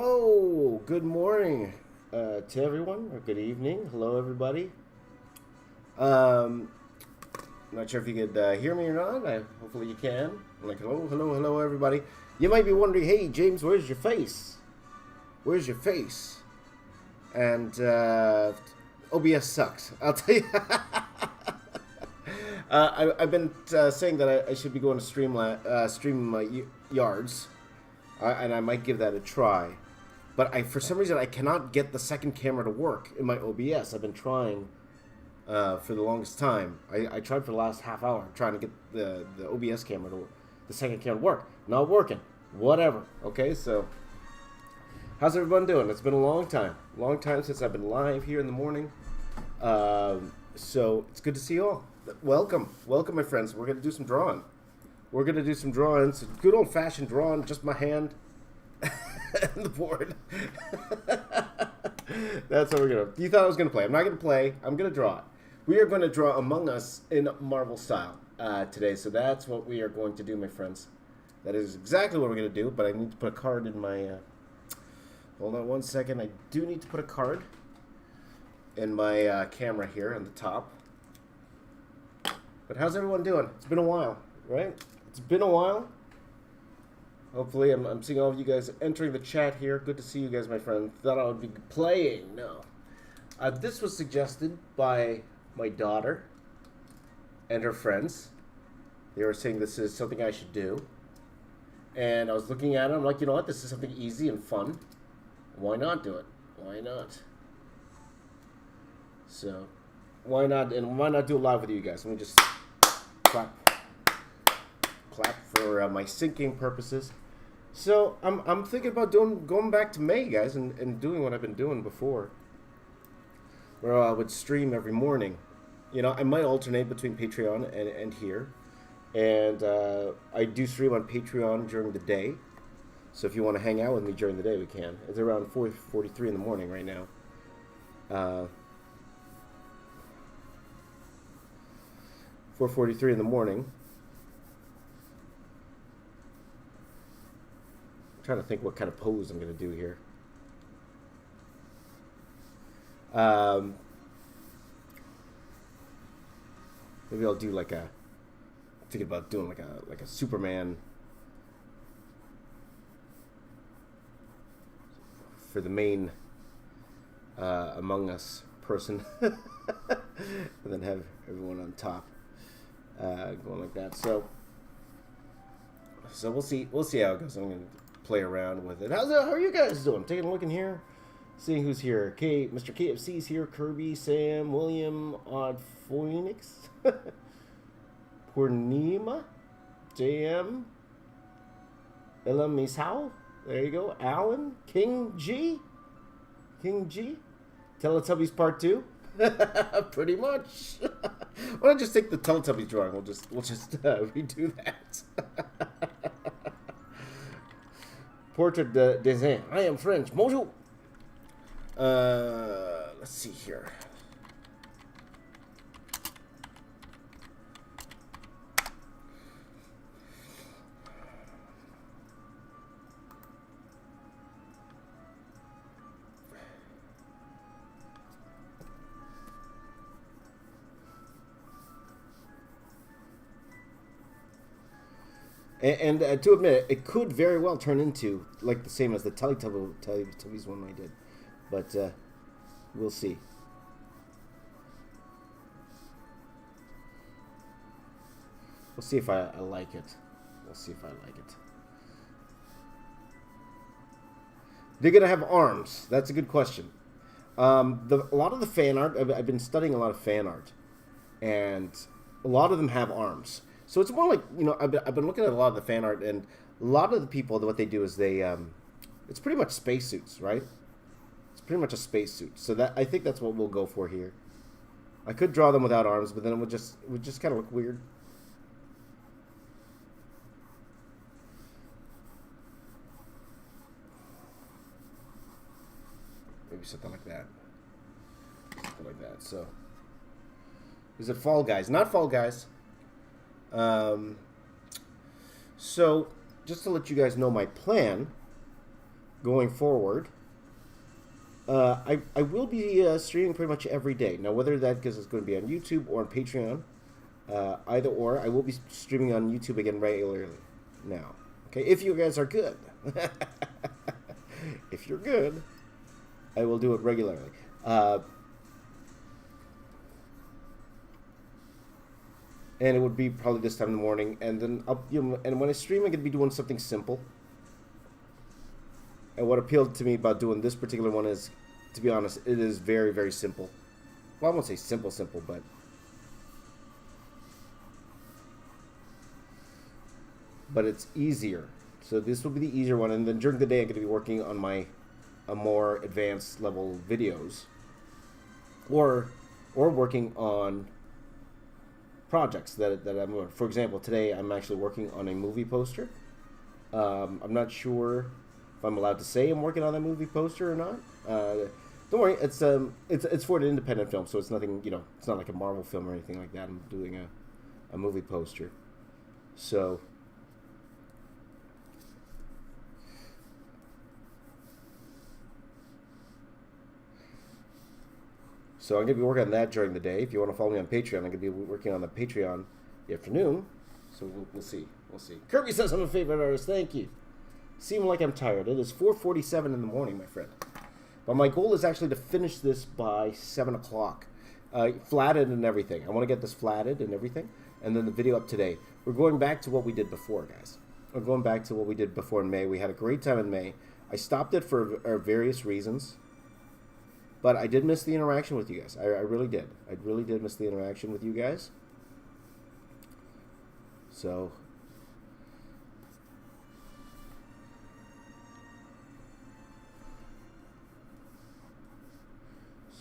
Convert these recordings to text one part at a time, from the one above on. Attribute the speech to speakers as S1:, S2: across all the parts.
S1: Hello, good morning to everyone, or good evening. Hello, everybody. I'm not sure if you could hear me or not. Hopefully you can. I'm like, hello, everybody. You might be wondering, hey, James, where's your face? Where's your face? And OBS sucks. I'll tell you. I've been saying that I should be going to stream yards. And I might give that a try. But for some reason, I cannot get the second camera to work in my OBS. I've been trying for the longest time. I tried for the last half hour trying to get the OBS camera the second camera to work. Not working. Whatever. Okay, so how's everyone doing? It's been a long time. Long time since I've been live here in the morning. So it's good to see you all. Welcome, my friends. We're going to do some drawing. We're going to do some drawings. Good old-fashioned drawing, just my hand and the board. That's what we're going to... You thought I was going to play. I'm not going to play. I'm going to draw it. We are going to draw Among Us in Marvel style today. So that's what we are going to do, my friends. That is exactly what we're going to do, but I need to put a card in my... Hold on one second. I do need to put a card in my camera here on the top. But how's everyone doing? It's been a while, right? It's been a while. Hopefully, I'm seeing all of you guys entering the chat here. Good to see you guys, my friend. Thought I would be playing. No. This was suggested by my daughter and her friends. They were saying this is something I should do. And I was looking at it. I'm like, you know what? This is something easy and fun. Why not do it? Why not? So, why not? And why not do it live with you guys? Let me just clap for my syncing purposes. So I'm thinking about going back to May, guys, and doing what I've been doing before, where I would stream every morning. You know, I might alternate between Patreon and here, and I do stream on Patreon during the day. So if you want to hang out with me during the day, we can. It's around 4:43 in the morning right now. 4:43 in the morning. I'm trying to think what kind of pose I'm going to do here. Maybe I'll do like a... Thinking about doing like a Superman for the main Among Us person, and then have everyone on top. Going like that. So we'll see how it goes. I'm gonna play around with it. How are you guys doing? Taking a look in here, seeing who's here. Mr. KFC's here. Kirby, Sam, William, Odd Phoenix, Purnima, JM, Ella Misao. There you go. Alan, King G, Teletubbies Part 2. Pretty much. Why don't I just take the Teletubbies drawing? We'll just redo that. Portrait de dessin. I am French. Bonjour. Let's see here. And to admit, it could very well turn into like the same as the Teletubbies one I did, but we'll see. We'll see if I like it. We'll see if I like it. They're gonna have arms. That's a good question. A lot of the fan art. I've been studying a lot of fan art, and a lot of them have arms. So it's more like, you know, I've been looking at a lot of the fan art, and a lot of the people, what they do is they, it's pretty much spacesuits, right? It's pretty much a spacesuit. So I think that's what we'll go for here. I could draw them without arms, but then it would just kind of look weird. Maybe something like that. Something like that. So, is it Fall Guys? Not Fall Guys. So, just to let you guys know my plan, going forward, I will be streaming pretty much every day. Now, whether that because it's going to be on YouTube or on Patreon, either or, I will be streaming on YouTube again regularly now. Okay, if you guys are good. If you're good, I will do it regularly. And it would be probably this time in the morning, and then and when I stream, I'm gonna be doing something simple. And what appealed to me about doing this particular one is, to be honest, it is very, very simple. Well, I won't say simple, but it's easier. So this will be the easier one, and then during the day, I'm gonna be working on my more advanced level videos, or working on projects that I'm. For example, today I'm actually working on a movie poster. I'm not sure if I'm allowed to say I'm working on that movie poster or not. Don't worry, it's for an independent film, so it's nothing. It's not like a Marvel film or anything like that. I'm doing a movie poster, so. So I'm going to be working on that during the day. If you want to follow me on Patreon, I'm going to be working on the Patreon in the afternoon. So we'll see. We'll see. Kirby says I'm a favorite artist. Thank you. Seem like I'm tired. It is 4:47 in the morning, my friend. But my goal is actually to finish this by 7 o'clock. Flatted and everything. I want to get this flatted and everything. And then the video up today. We're going back to what we did before, guys. We're going back to what we did before in May. We had a great time in May. I stopped it for various reasons. But I did miss the interaction with you guys. I really did. I really did miss the interaction with you guys. So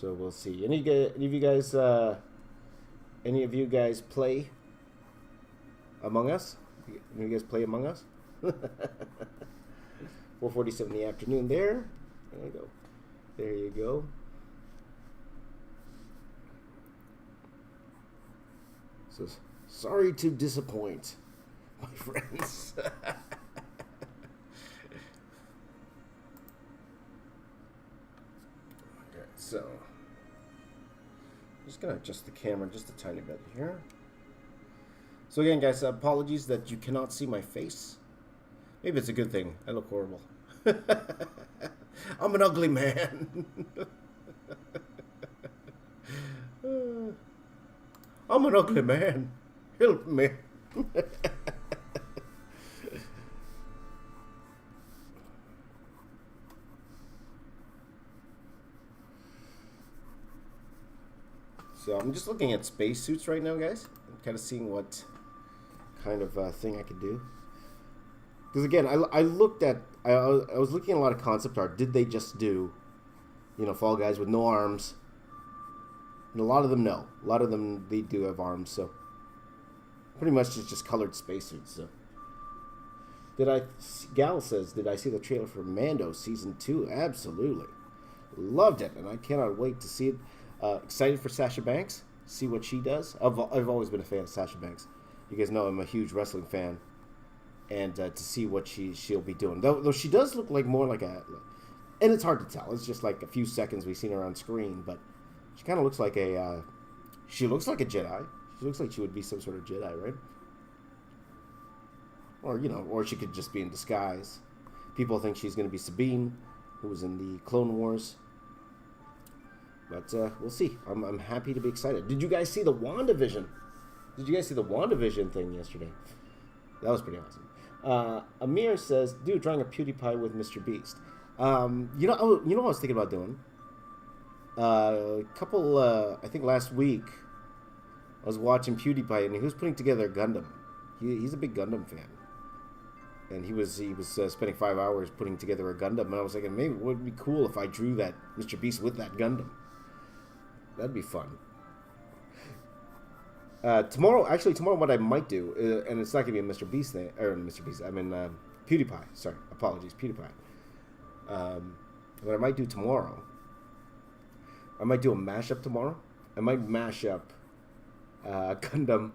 S1: we'll see. Any of you guys play Among Us? Any of you guys play Among Us? 4:47 in the afternoon. There you go. There you go. So, sorry to disappoint, my friends. Okay, so I'm just going to adjust the camera just a tiny bit here. So again, guys, apologies that you cannot see my face. Maybe it's a good thing. I look horrible. I'm an ugly man. I'm an ugly man. Help me. So I'm just looking at spacesuits right now, guys. I'm kind of seeing what kind of thing I could do. Because again, I was looking at a lot of concept art. Did they just do, Fall Guys with no arms? And a lot of them, no. A lot of them, they do have arms, so. Pretty much it's just colored spacesuits, so. Gal says, did I see the trailer for Mando Season 2? Absolutely. Loved it, and I cannot wait to see it. Excited for Sasha Banks, see what she does. I've always been a fan of Sasha Banks. You guys know I'm a huge wrestling fan. And to see what she'll be doing. Though she does look like more like a... And it's hard to tell. It's just like a few seconds we've seen her on screen, but... She kind of looks like a, she looks like a Jedi. She looks like she would be some sort of Jedi, right? Or, or she could just be in disguise. People think she's going to be Sabine, who was in the Clone Wars. But we'll see. I'm happy to be excited. Did you guys see the WandaVision? Did you guys see the WandaVision thing yesterday? That was pretty awesome. Amir says, dude, drawing a PewDiePie with Mr. Beast. You know what I was thinking about doing? I think last week, I was watching PewDiePie, and he was putting together a Gundam. He's a big Gundam fan. And he was spending 5 hours putting together a Gundam, and I was thinking, maybe it would be cool if I drew that Mr. Beast with that Gundam. That'd be fun. Tomorrow, what I might do, and it's not going to be a Mr. Beast thing, or Mr. Beast, I mean, PewDiePie. Sorry, apologies, PewDiePie. What I might do tomorrow, I might do a mashup tomorrow. I might mash up Gundam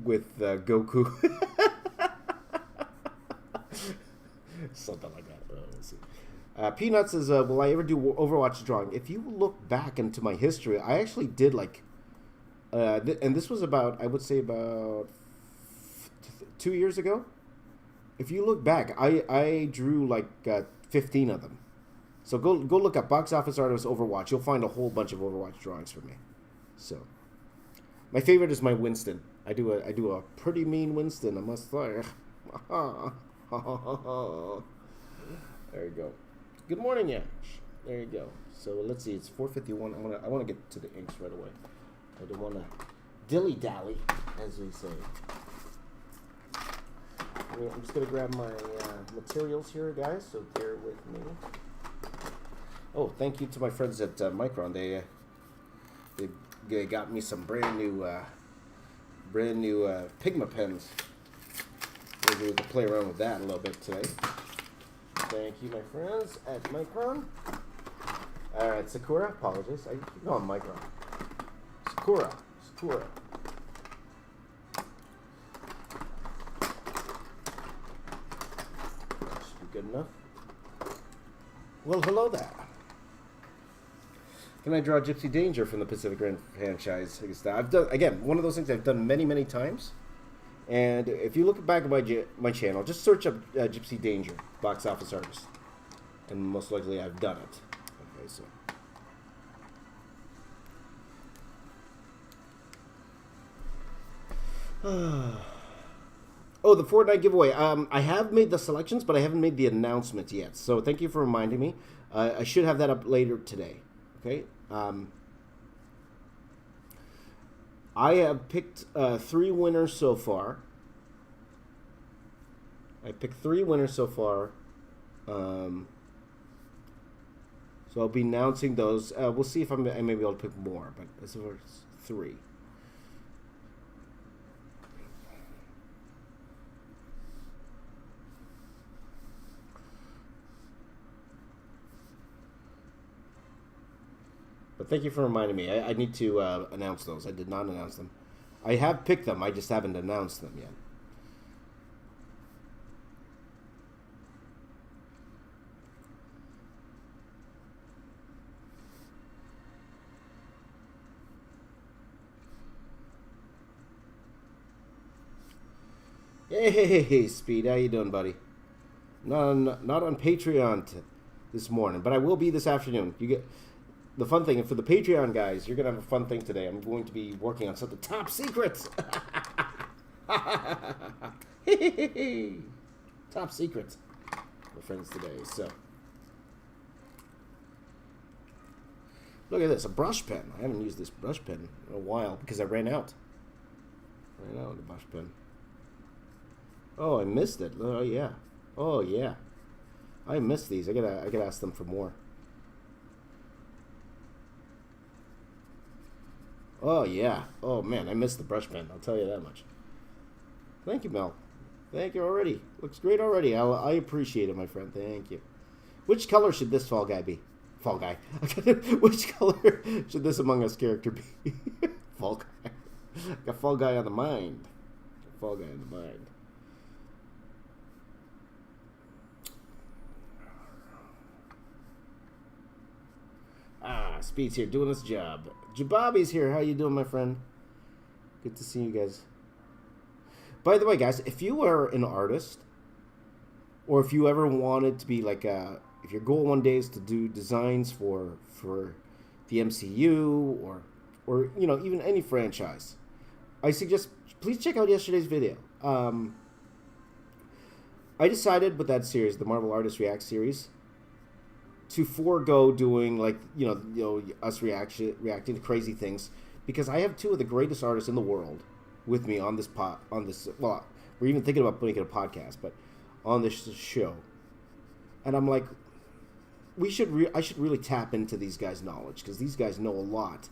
S1: with Goku. Something like that. Let's see. Peanuts is, will I ever do Overwatch drawing? If you look back into my history, I actually did like, and this was about, I would say about 2 years ago. If you look back, I drew like 15 of them. So go look up Box Office Artist Overwatch. You'll find a whole bunch of Overwatch drawings from me. So, my favorite is my Winston. I do a pretty mean Winston, I must say. There you go. Good morning, Yash. There you go. So let's see. It's 4:51. I want to get to the inks right away. I don't want to dilly dally, as we say. I'm just gonna grab my materials here, guys. So bear with me. Oh, thank you to my friends at Micron. They got me some brand new Pigma pens. Maybe we can play around with that a little bit today. Thank you, my friends at Micron. All right, Sakura. Apologies. I keep calling Micron. Sakura. That should be good enough. Well, hello there. Can I draw Gypsy Danger from the Pacific Rim franchise? I've done, again, one of those things I've done many, many times. And if you look back at my channel, just search up Gypsy Danger, Box Office Artist. And most likely I've done it. Okay, so. Oh, the Fortnite giveaway. I have made the selections, but I haven't made the announcement yet. So thank you for reminding me. I should have that up later today. Okay. I have picked 3 winners so far. So I'll be announcing those. We'll see if I may be able to pick more, but as far as 3. But thank you for reminding me. I need to announce those. I did not announce them. I have picked them. I just haven't announced them yet. Hey, Speed. How you doing, buddy? Not on Patreon this morning, but I will be this afternoon. You get... The fun thing, for the Patreon guys, you're going to have a fun thing today. I'm going to be working on something top secret. Top secret. My friends today, so. Look at this, a brush pen. I haven't used this brush pen in a while because I ran out. Ran out of the brush pen. Oh, I missed it. Oh, yeah. Oh, yeah. I missed these. I gotta ask them for more. Oh, yeah. Oh, man, I missed the brush pen. I'll tell you that much. Thank you, Mel. Thank you already. Looks great already. I appreciate it, my friend. Thank you. Which color should this Fall Guy be? Fall Guy. Which color should this Among Us character be? Fall Guy. Got Fall Guy on the mind. Fall Guy on the mind. Speed's here doing his job. Jabobby's here. How you doing, my friend? Good to see you guys. By the way, guys, if you are an artist, or if you ever wanted to be like if your goal one day is to do designs for the MCU or you know, even any franchise, I suggest please check out yesterday's video. I decided with that series, the Marvel Artist React series, to forego doing like you know us reacting to crazy things, because I have 2 of the greatest artists in the world with me on this well, we're even thinking about putting it a podcast, but on this show, and I'm like, I should really tap into these guys' knowledge, because these guys know a lot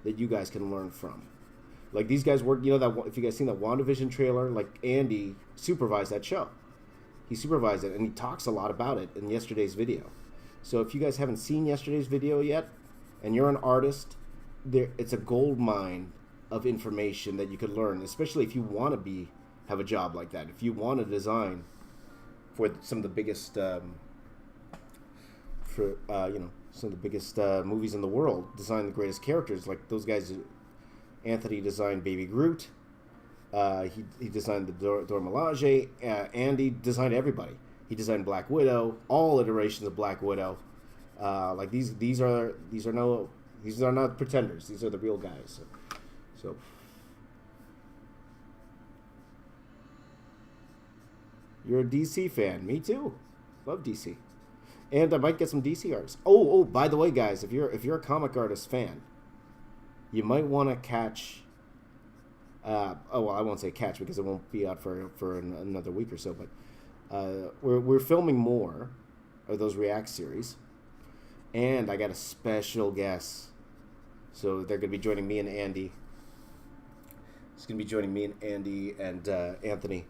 S1: that you guys can learn from. Like these guys work, you know, that if you guys seen that WandaVision trailer, like Andy supervised that show. He supervised it, and he talks a lot about it in yesterday's video. So if you guys haven't seen yesterday's video yet, and you're an artist, it's a gold mine of information that you could learn, especially if you want to have a job like that. If you want to design for some of the biggest some of the biggest movies in the world, designed the greatest characters. Like those guys, Anthony designed Baby Groot. He designed the Dora Milaje. Andy designed everybody. He designed Black Widow, all iterations of Black Widow. Like these are not pretenders. These are the real guys. So you're a DC fan. Me too. Love DC. And I might get some DC artists. Oh, by the way, guys, if you're a comic artist fan, you might want to catch. I won't say catch because it won't be out for another week or so. But we're filming more of those React series, and I got a special guest. So they're gonna be joining me and Andy. It's gonna be joining me and Andy and Anthony.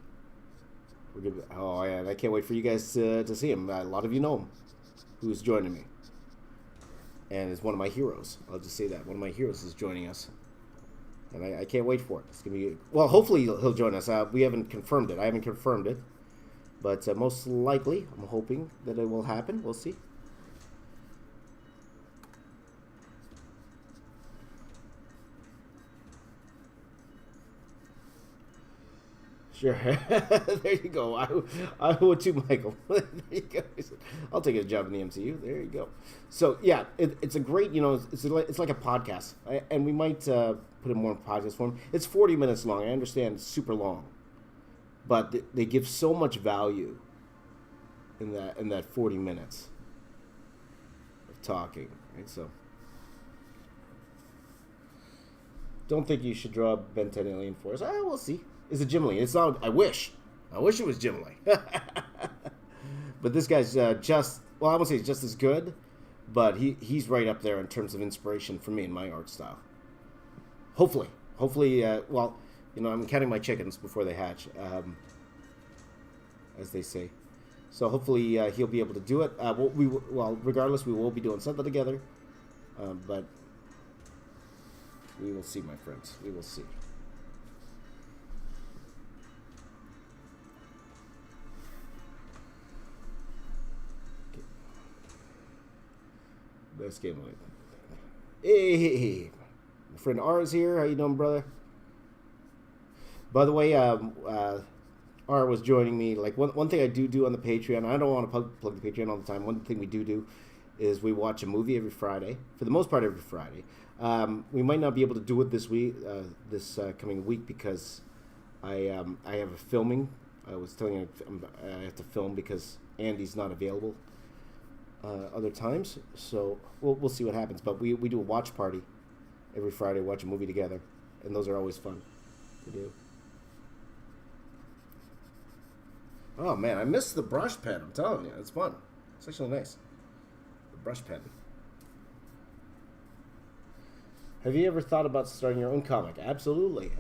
S1: I can't wait for you guys to see him. A lot of you know him. Who's joining me? And is one of my heroes. I'll just say that one of my heroes is joining us, and I can't wait for it. It's gonna be hopefully he'll join us. We haven't confirmed it. I haven't confirmed it, but most likely I'm hoping that it will happen. We'll see. Sure. There you go. I would too, Michael. There you go. I'll take a job in the MCU. There you go. So, yeah, it's a great, it's like a podcast. And we might put it more in podcast form. It's 40 minutes long. I understand it's super long. But they give so much value in that 40 minutes of talking. Right? So, don't think you should draw Ben 10 Alien Force. We'll see. Is it Jim Lee? It's not. I wish it was Jim Lee. But this guy's I won't say he's just as good, but he's right up there in terms of inspiration for me in my art style. Hopefully, I'm counting my chickens before they hatch, as they say. So hopefully he'll be able to do it. Regardless, we will be doing something together. But we will see, my friends. We will see. Best game of it. Hey, my friend R is here. How you doing, brother? By the way, R was joining me. Like one thing I do on the Patreon. I don't want to plug the Patreon all the time. One thing we do is we watch a movie every Friday. For the most part, every Friday. We might not be able to do it this week, this coming week, because I have a filming. I was telling you I have to film because Andy's not available other times, so we'll see what happens. But we do a watch party every Friday, watch a movie together, and those are always fun to do. Oh man, I missed the brush pen. I'm telling you, it's fun. It's actually nice. The brush pen. Have you ever thought about starting your own comic? Absolutely.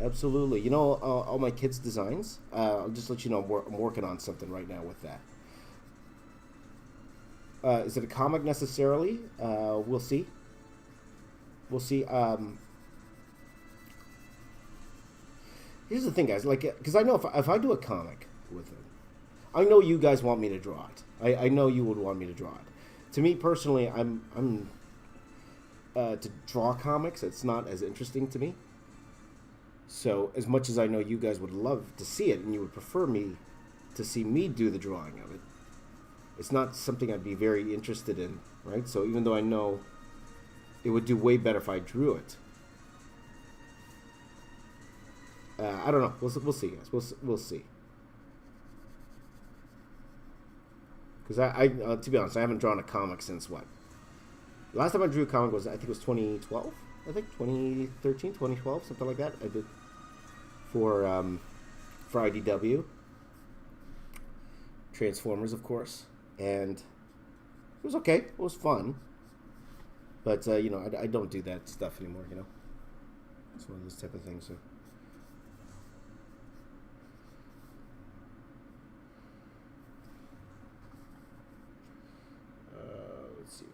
S1: All my kids' designs. I'll just let you know I'm working on something right now with that. Is it a comic necessarily? We'll see. Here's the thing, guys. Because I know if I do a comic with it, I know you guys want me to draw it. I know you would want me to draw it. To me personally, I'm to draw comics. It's not as interesting to me. So as much as I know you guys would love to see it, and you would prefer me to see me do the drawing of it, it's not something I'd be very interested in, right? So even though I know it would do way better if I drew it, I don't know. We'll see, guys. We'll see. Because I to be honest, I haven't drawn a comic since what? The last time I drew a comic was, I think it was 2012. I think 2013, 2012, something like that. I did for IDW. Transformers, of course. And it was okay. It was fun. But, I don't do that stuff anymore, It's one of those type of things. So. Let's see.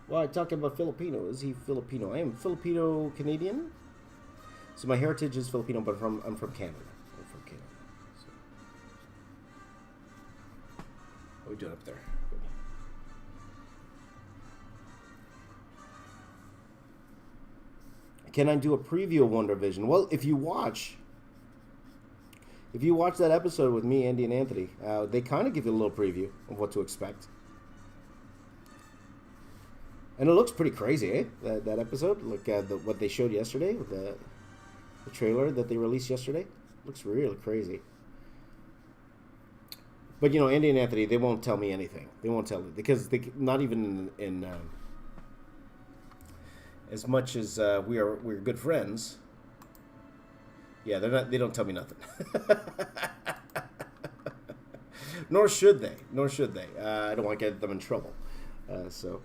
S1: Well, I talked about Filipino. Is he Filipino? I am Filipino-Canadian. So my heritage is Filipino, but I'm from Canada. What are we doing up there? Can I do a preview of WandaVision? Well, if you watch that episode with me, Andy, and Anthony, they kind of give you a little preview of what to expect. And it looks pretty crazy, eh? That episode, like what they showed yesterday with the trailer that they released yesterday, looks really crazy. But you know, Andy and Anthony, they won't tell me anything. They won't tell me because they not even in as much as we're good friends. Yeah, they don't tell me nothing. Nor should they. I don't want to get them in trouble. So.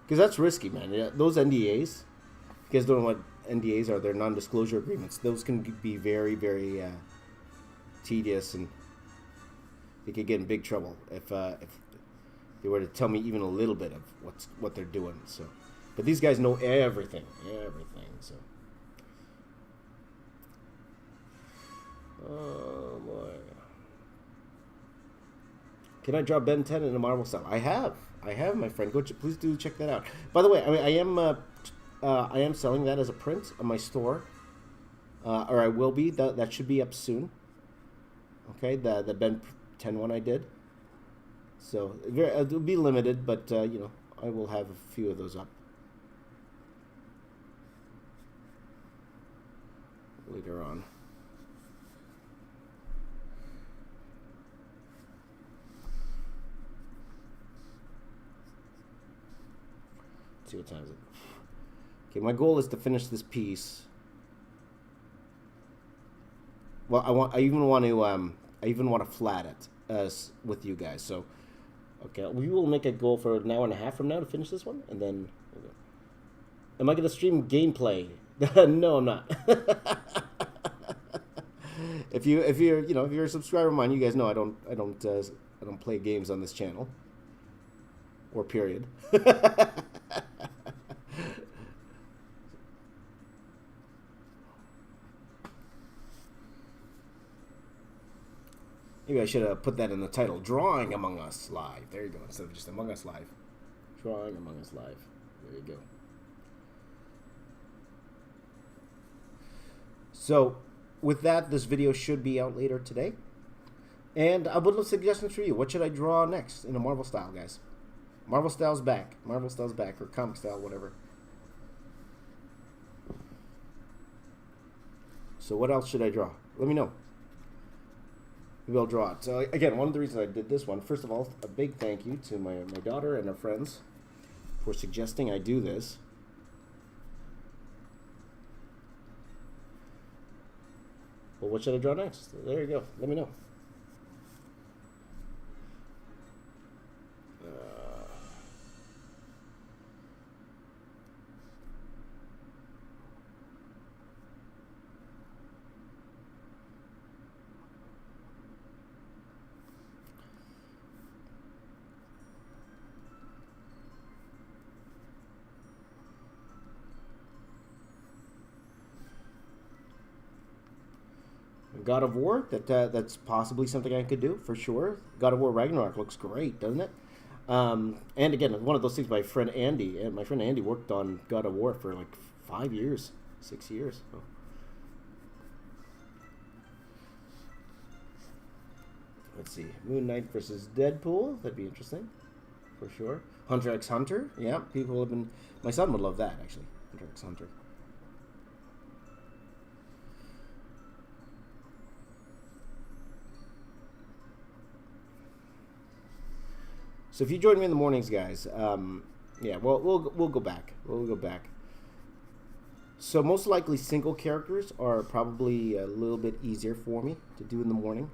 S1: Because that's risky, man. Yeah, those NDAs, you guys don't know what NDAs are. They're non-disclosure agreements. Those can be very, very tedious, and they could get in big trouble if they were to tell me even a little bit of what they're doing. So, but these guys know everything. So, oh boy, can I draw Ben 10 in a Marvel style? I have, my friend. Please do check that out. By the way, I am selling that as a print on my store, or I will be. That should be up soon. Okay, the Ben 10 one I did. So it'll be limited, but you know, I will have a few of those up later on. See what time is it? Okay, my goal is to finish this piece. Well, I even want to flat it with you guys. So, okay, we will make a goal for an hour and a half from now to finish this one, and then. Am I going to stream gameplay? No, I'm not. if you're a subscriber of mine, you guys know I don't play games on this channel. Or period. Maybe I should have put that in the title. Drawing Among Us Live. There you go. Instead of just Among Us Live. Drawing Among Us Live. There you go. So, with that, this video should be out later today. And I would love suggestions for you. What should I draw next in a Marvel style, guys? Marvel style's back. Marvel style's back. Or comic style, whatever. So what else should I draw? Let me know. Maybe I'll draw it. So again, one of the reasons I did this one, first of all, a big thank you to my daughter and her friends for suggesting I do this. Well, what should I draw next? There you go. Let me know. God of War, that's possibly something I could do, for sure. God of War Ragnarok looks great, doesn't it? And again, one of those things my friend Andy, worked on God of War for like 5 years, 6 years. So. Let's see, Moon Knight versus Deadpool, that'd be interesting, for sure. Hunter x Hunter, yeah, people have been, my son would love that, actually, Hunter x Hunter. So if you join me in the mornings, guys, yeah, well, we'll go back. We'll go back. So most likely single characters are probably a little bit easier for me to do in the morning.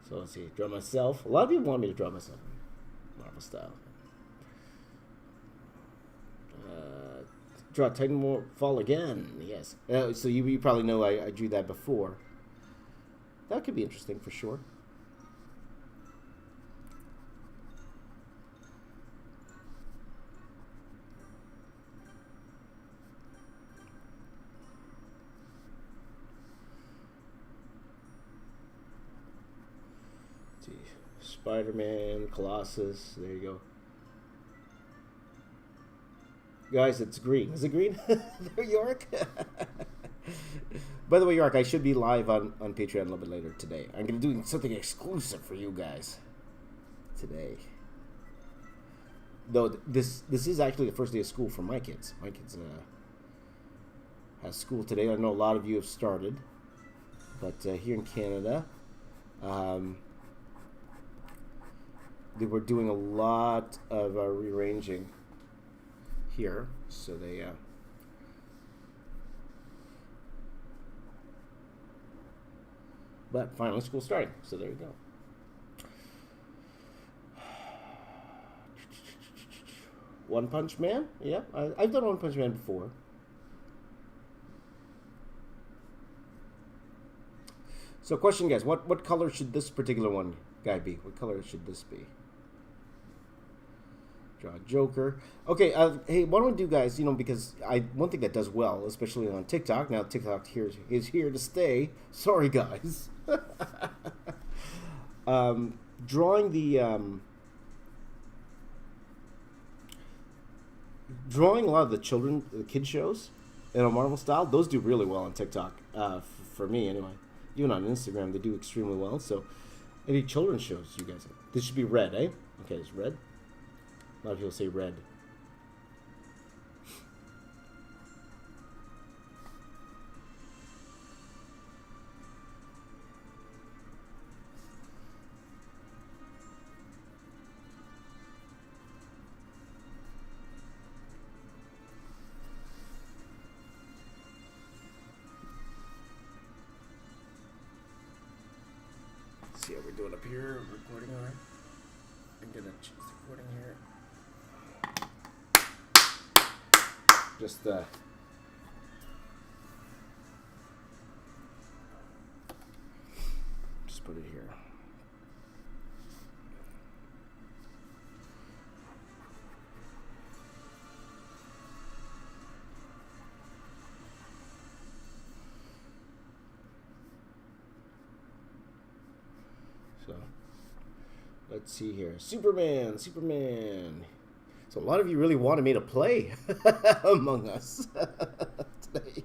S1: So let's see, draw myself. A lot of people want me to draw myself in Marvel style. Draw Titanfall again, yes. So you probably know I drew that before. That could be interesting for sure. Spider-Man, Colossus. There you go. Guys, it's green. Is it green? There, York? By the way, York, I should be live on Patreon a little bit later today. I'm going to be doing something exclusive for you guys today. Though this is actually the first day of school for my kids. My kids have school today. I know a lot of you have started. But here in Canada, they were doing a lot of rearranging here, so they but finally school's starting, so there you go. One Punch Man, yeah, I've done One Punch Man before. So question, guys, what color should this particular one guy be? What color should this be? Draw Joker. Okay, hey, what don't we do, guys, because one thing that does well, especially on TikTok, now TikTok is here to stay. Sorry, guys. Drawing a lot of the kid shows in a Marvel style, those do really well on TikTok, for me anyway. Even on Instagram, they do extremely well. So, any children's shows you guys have? This should be red, eh? Okay, it's red. A lot of people say red. Let's see how we're doing up here. Recording all right. I'm gonna choose the recording here. Just put it here. So let's see here. Superman. So a lot of you really wanted me to play Among Us today.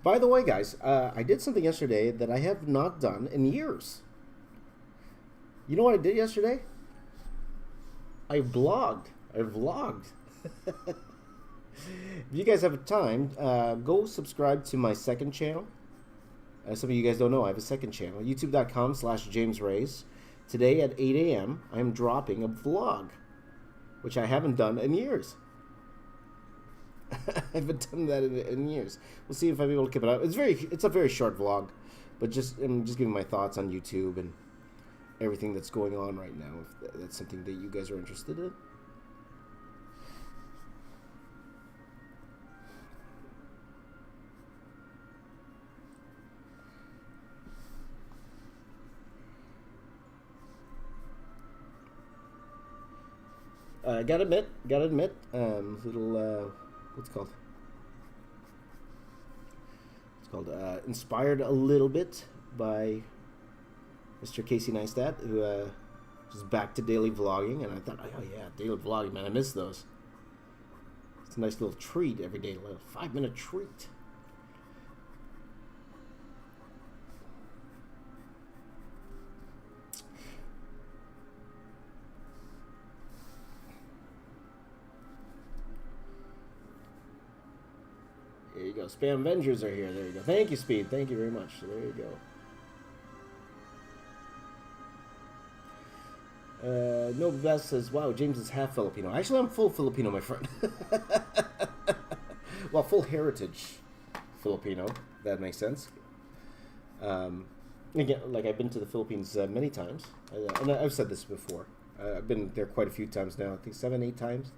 S1: By the way, guys, I did something yesterday that I have not done in years. You know what I did yesterday? I vlogged. If you guys have time, go subscribe to my second channel. Some of you guys don't know, I have a second channel, youtube.com/JamesRays. Today at 8 a.m., I'm dropping a vlog, which I haven't done in years. I haven't done that in years. We'll see if I'm able to keep it up. It's a very short vlog, but I'm just giving my thoughts on YouTube and everything that's going on right now, if that's something that you guys are interested in. Gotta admit, little, what's it called? It's called, inspired a little bit by Mr. Casey Neistat, who, is back to daily vlogging, and I thought, oh yeah, daily vlogging, man, I miss those. It's a nice little treat every day, a little 5-minute treat. There you go. Spam Avengers are here. There you go. Thank you, Speed. Thank you very much. So there you go. No Best says, wow, James is half Filipino. Actually, I'm full Filipino, my friend. Well, full heritage Filipino. That makes sense. Again, like, I've been to the Philippines many times. And I've said this before. I've been there quite a few times now. I think 7, 8 times.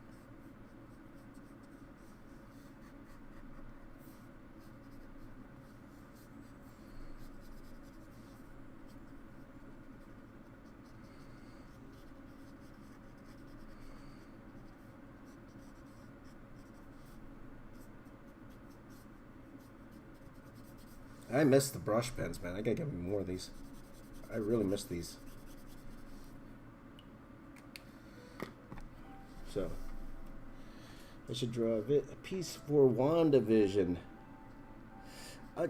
S1: I miss the brush pens, man. I gotta get me more of these. I really miss these. So, I should draw a piece for WandaVision.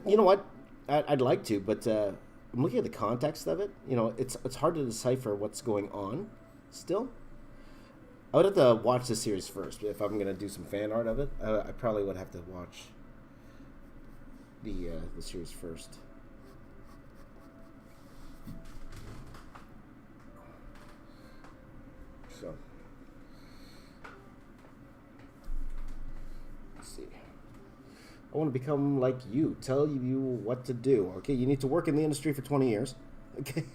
S1: You know what? I'd like to, but I'm looking at the context of it. You know, it's hard to decipher what's going on still. I would have to watch the series first. If I'm going to do some fan art of it, I probably would have to watch the series first. So, let's see. I want to become like you. Tell you what to do. Okay, you need to work in the industry for 20 years. Okay.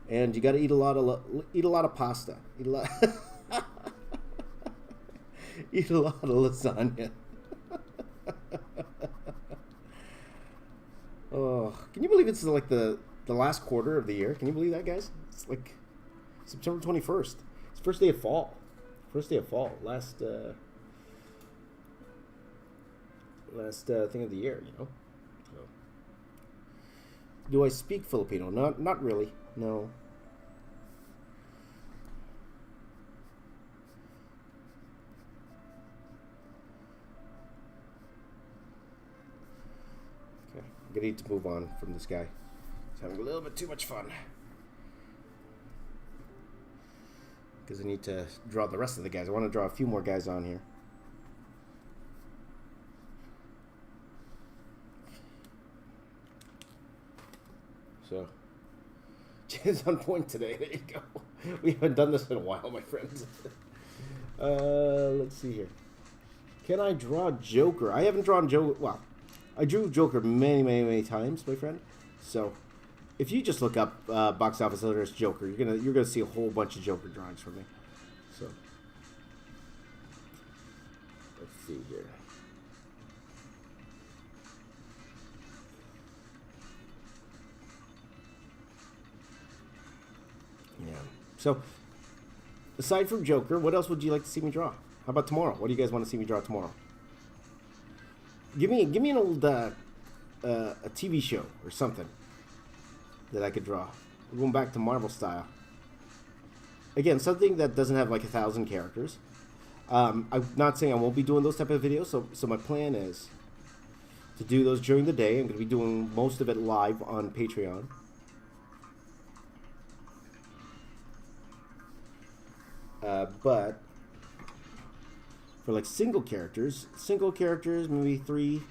S1: And you got to eat a lot of pasta. Eat a lot eat a lot of lasagna. Oh, can you believe it's like the last quarter of the year? Can you believe that, guys? It's like September 21st. It's first day of fall. First day of fall. Last thing of the year, you know. So, do I speak Filipino? Not really. No. Okay, I'm gonna need to move on from this guy. He's having a little bit too much fun. Because I need to draw the rest of the guys. I want to draw a few more guys on here. So, Jay's on point today. There you go. We haven't done this in a while, my friends. Let's see here. Can I draw Joker? I haven't drawn Joker. Well, I drew Joker many times, my friend. So, if you just look up Box Office Editors Joker, you're gonna see a whole bunch of Joker drawings from me. So, let's see here. Yeah. So, aside from Joker, what else would you like to see me draw? How about tomorrow? What do you guys want to see me draw tomorrow? Give me an old a TV show or something that I could draw. We're going back to Marvel style. Again, something that doesn't have like 1,000 characters. I'm not saying I won't be doing those type of videos. So my plan is to do those during the day. I'm going to be doing most of it live on Patreon. But for like single characters, maybe three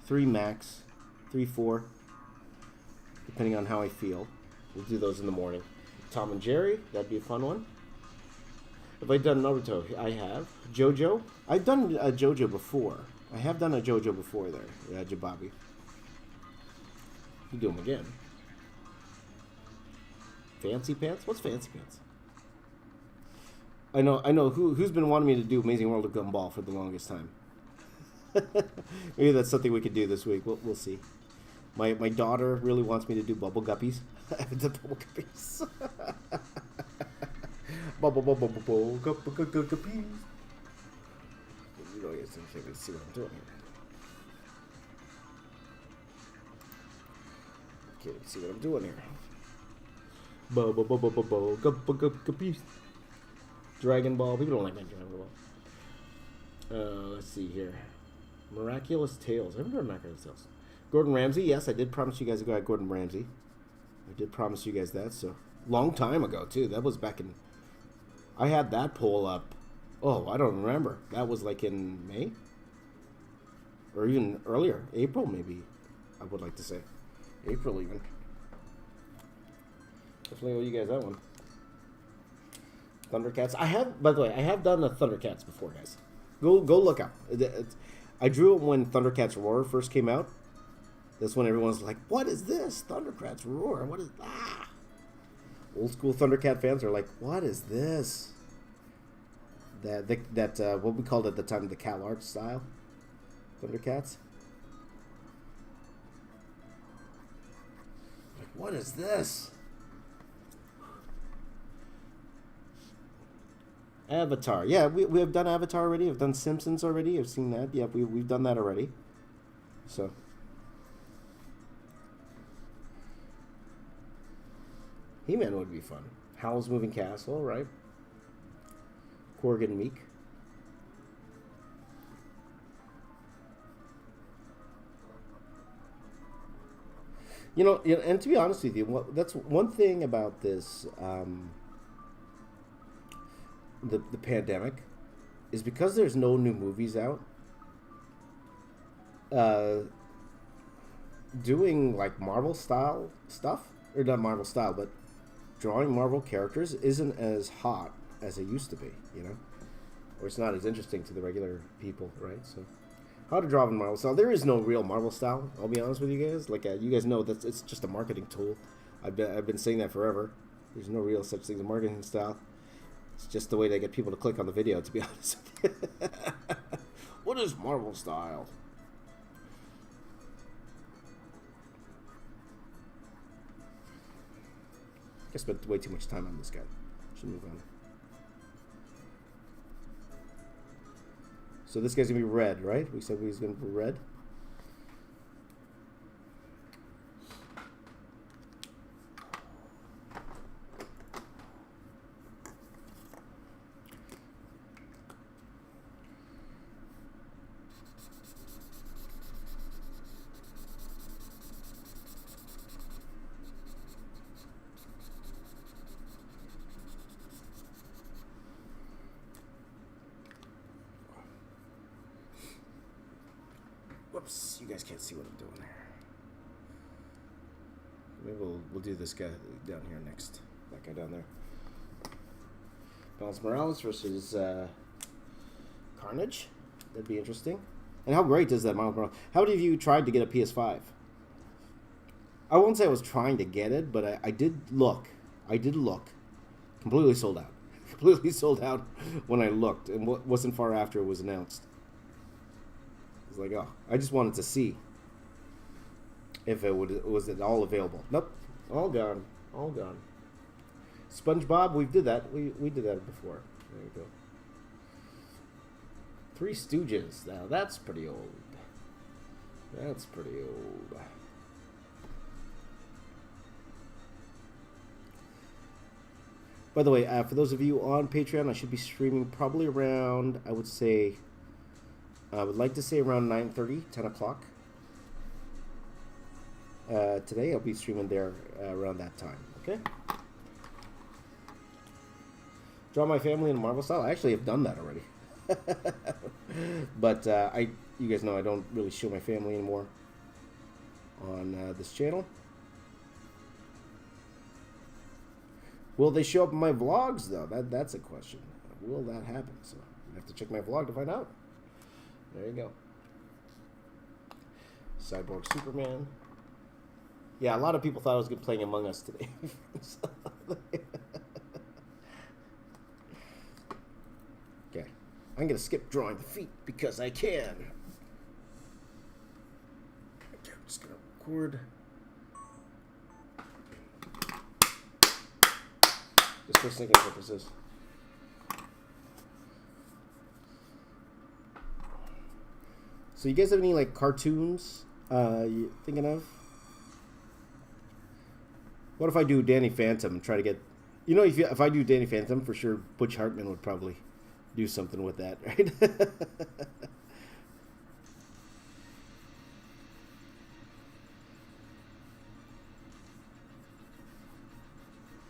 S1: max, 3, 4, depending on how I feel. We'll do those in the morning. Tom and Jerry, that'd be a fun one. Have I done Naruto? I have. JoJo? I've done JoJo before. I have done a JoJo before there, Jababi. You do them again. Fancy Pants? What's Fancy Pants? I know. Who's been wanting me to do Amazing World of Gumball for the longest time? Maybe that's something we could do this week. We'll see. My daughter really wants me to do Bubble Guppies. I haven't done Bubble Guppies. Bubble Guppies. You know, let's see what I'm doing here. Okay, let's see what I'm doing here. Bubble Guppies. Dragon Ball. People don't like that Dragon Ball. Let's see here. Miraculous Tales. I haven't done Miraculous Tales. Gordon Ramsay. Yes, I did promise you guys to go at Gordon Ramsay. I did promise you guys that. So, long time ago, too. That was back in... I had that poll up. Oh, I don't remember. That was like in May? Or even earlier. April, maybe. I would like to say. April, even. Definitely owe you guys that one. Thundercats. I have, by the way, I have done the Thundercats before, guys. Go look up. I drew it when Thundercats Roar first came out. That's when everyone's like, "What is this? Thundercats Roar? What is that?" Old school Thundercat fans are like, "What is this?" That what we called at the time the Cal Art style Thundercats. Like, what is this? Avatar. Yeah, we have done Avatar already. I've done Simpsons already. I've seen that. Yeah, we've done that already. So, He-Man would be fun. Howl's Moving Castle, right? Corgan Meek. You know, and to be honest with you, that's one thing about this, the pandemic, is because there's no new movies out. Doing like Marvel style stuff, or not Marvel style, but drawing Marvel characters isn't as hot as it used to be, you know, or it's not as interesting to the regular people, right? So. How to draw in Marvel style. There is no real Marvel style. I'll be honest with you guys. Like you guys know, it's just a marketing tool. I've been saying that forever. There's no real such thing as marketing style. It's just the way they get people to click on the video. To be honest with you. What is Marvel style? I spent way too much time on this guy. Should move on. So this guy's gonna be red, right? We said he was gonna be red. Whoops, you guys can't see what I'm doing there. Maybe we'll do this guy down here next. That guy down there. Miles Morales versus Carnage. That'd be interesting. And how great is that Miles Morales? How many of you tried to get a PS5? I won't say I was trying to get it, but I did look. I did look. Completely sold out. Completely sold out when I looked, and wasn't far after it was announced. Like, oh, I just wanted to see if was it all available. Nope, all gone, all gone. SpongeBob, we did that. We did that before. There you go. Three Stooges. Now that's pretty old. That's pretty old. By the way, for those of you on Patreon, I should be streaming probably around, I would say. I would like to say around 9:30, 10 o'clock. Today I'll be streaming there around that time, okay? Draw my family in Marvel style. I actually have done that already. But you guys know I don't really show my family anymore on this channel. Will they show up in my vlogs, though? That's a question. Will that happen? So you have to check my vlog to find out. There you go. Cyborg Superman. Yeah, a lot of people thought I was good playing Among Us today. Okay. I'm going to skip drawing the feet because I can. Okay, I'm just going to record. Just for thinking purposes. So you guys have any like cartoons you thinking of? What if I do Danny Phantom and try to get, you know, if I do Danny Phantom, for sure Butch Hartman would probably do something with that, right?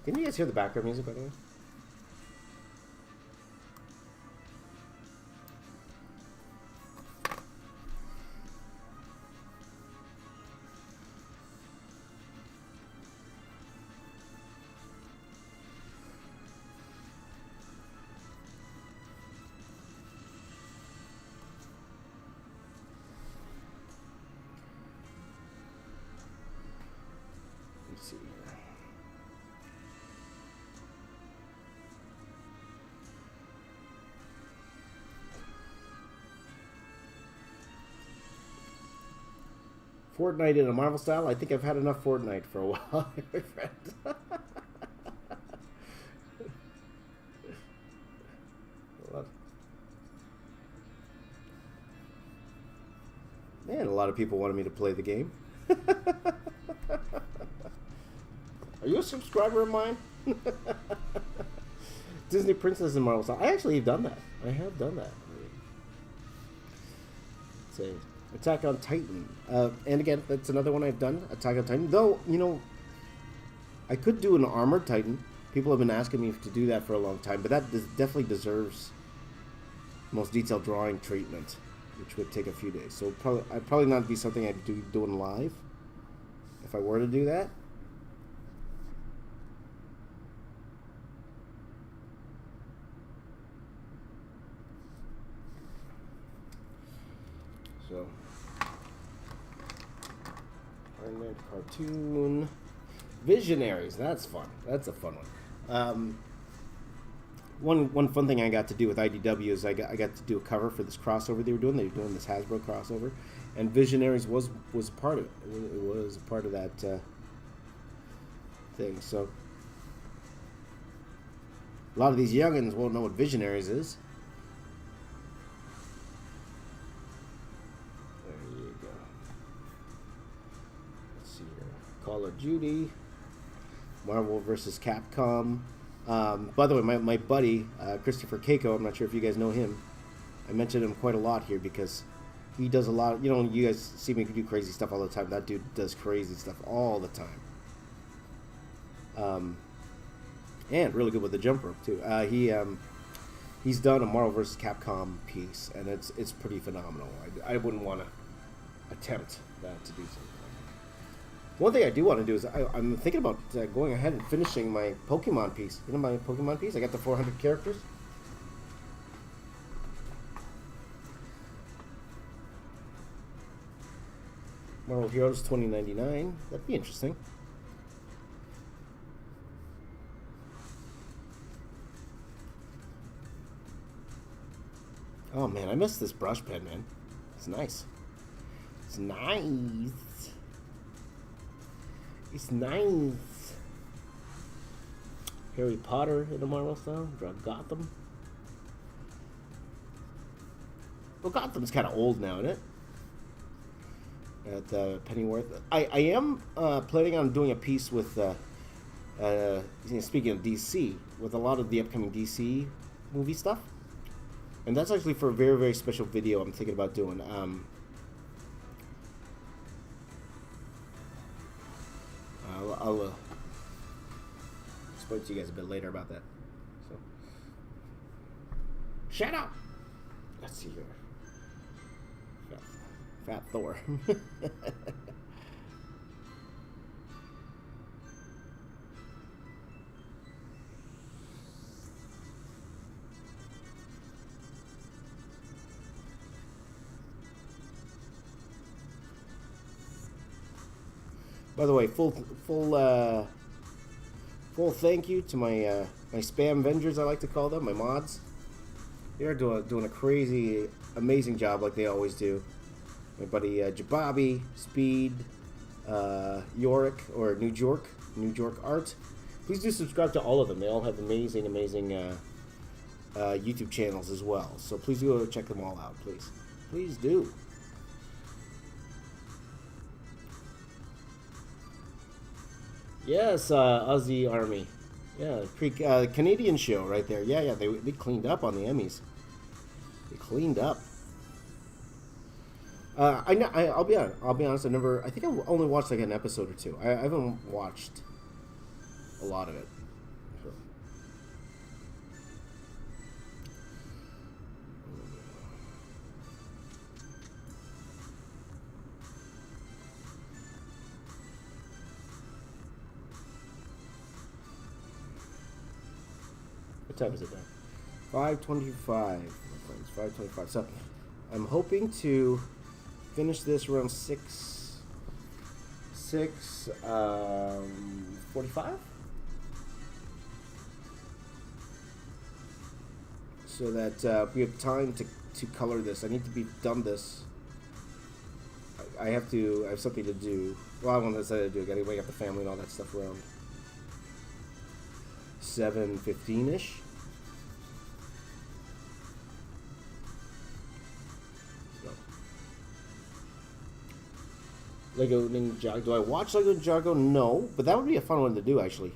S1: Can you guys hear the background music, by the way? Let's see here. Fortnite in a Marvel style? I think I've had enough Fortnite for a while, my friend. Man, a lot of people wanted me to play the game. I Are you a subscriber of mine? Disney Princess and Marvel Style. I actually have done that. I have done that. Say Attack on Titan. And again, that's another one I've done. Attack on Titan. Though, you know, I could do an Armored Titan. People have been asking me to do that for a long time, but that definitely deserves most detailed drawing treatment, which would take a few days. So I'd probably not be something I'd do doing live if I were to do that. So, Iron Man cartoon. Visionaries, that's fun. That's a fun one. One fun thing I got to do with IDW is I got to do a cover for this crossover they were doing. They were doing this Hasbro crossover, and Visionaries was part of it. It was a part of that thing. So a lot of these youngins won't know what Visionaries is. There you go. Let's see here. Call of Duty. Marvel vs. Capcom. By the way, my buddy, Christopher Keiko, I'm not sure if you guys know him. I mentioned him quite a lot here because he does a lot. You know, you guys see me do crazy stuff all the time. That dude does crazy stuff all the time. And really good with the jump rope, too. He's done a Marvel vs. Capcom piece, and it's pretty phenomenal. I wouldn't want to attempt that to do something. One thing I do want to do is I'm thinking about going ahead and finishing my Pokemon piece. You know my Pokemon piece? I got the 400 characters. Marvel Heroes $20.99. That'd be interesting. Oh man, I miss this brush pen, man. It's nice. It's nice. It's nice. Harry Potter in the Marvel style. Draw Gotham. Well, Gotham's kind of old now, isn't it? At Pennyworth. I am planning on doing a piece with, speaking of DC, with a lot of the upcoming DC movie stuff. And that's actually for a very, very special video I'm thinking about doing. I'll explain to you guys a bit later about that. So, shut up. Let's see here. Fat Thor. By the way, full thank you to my my spam vendors, I like to call them, my mods. They're doing a crazy, amazing job like they always do. My buddy Jababi, Speed, Yorick, or NewJork Art. Please do subscribe to all of them. They all have amazing YouTube channels as well. So please do go check them all out, please. Please do. Yes, Aussie Army. Yeah, Canadian show right there. Yeah, they cleaned up on the Emmys. They cleaned up. I'll be honest. I think I only watched like an episode or two. I haven't watched a lot of it. So. What time is it now? 5:25. 5:25. So I'm hoping to finish this around 6:45. So that we have time to color this. I need to be done this. I have something to do. Well, I want to do. I got to wake up the family and all that stuff around 7:15ish. Lego Ninjago. Do I watch Lego Ninjago? No, but that would be a fun one to do, actually.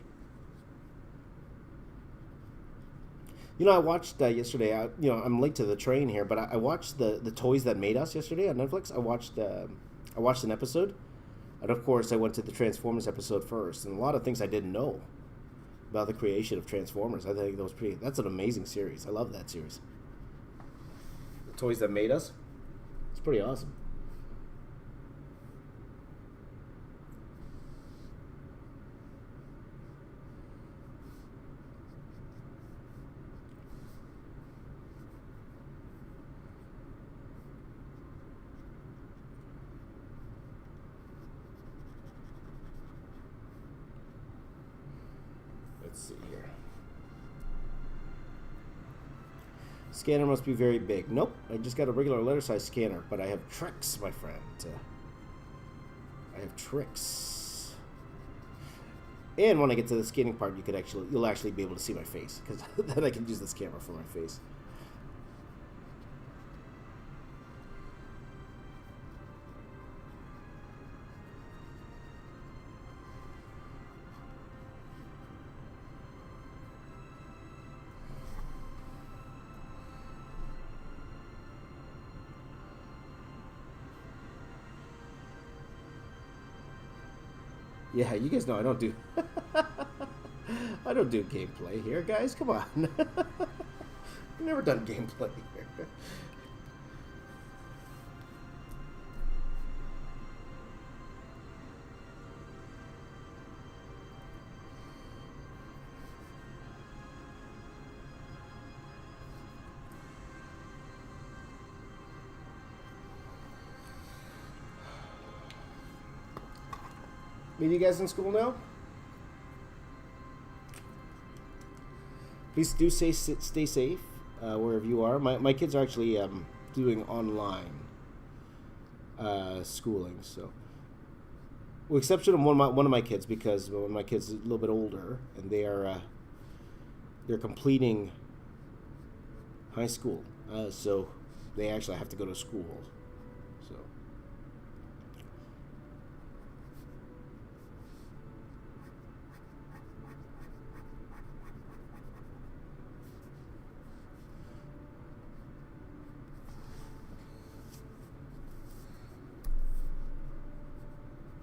S1: You know, I watched yesterday. I'm late to the train here, but I watched the Toys That Made Us yesterday on Netflix. I watched an episode, and of course, I went to the Transformers episode first, and a lot of things I didn't know about the creation of Transformers. I think that's an amazing series. I love that series. The Toys That Made Us. It's pretty awesome. Let's see here. Scanner must be very big. Nope, I just got a regular letter size scanner, but I have tricks, my friend. I have tricks. And when I get to the scanning part, you'll actually be able to see my face, because then I can use this camera for my face. Yeah, you guys know I don't do I don't do gameplay here, guys. Come on. I've never done gameplay here. Meet you guys in school now? Please do stay safe wherever you are. My kids are actually doing online schooling, so with exception of one of my kids, because one of my kids is a little bit older and they're completing high school, so they actually have to go to school. So.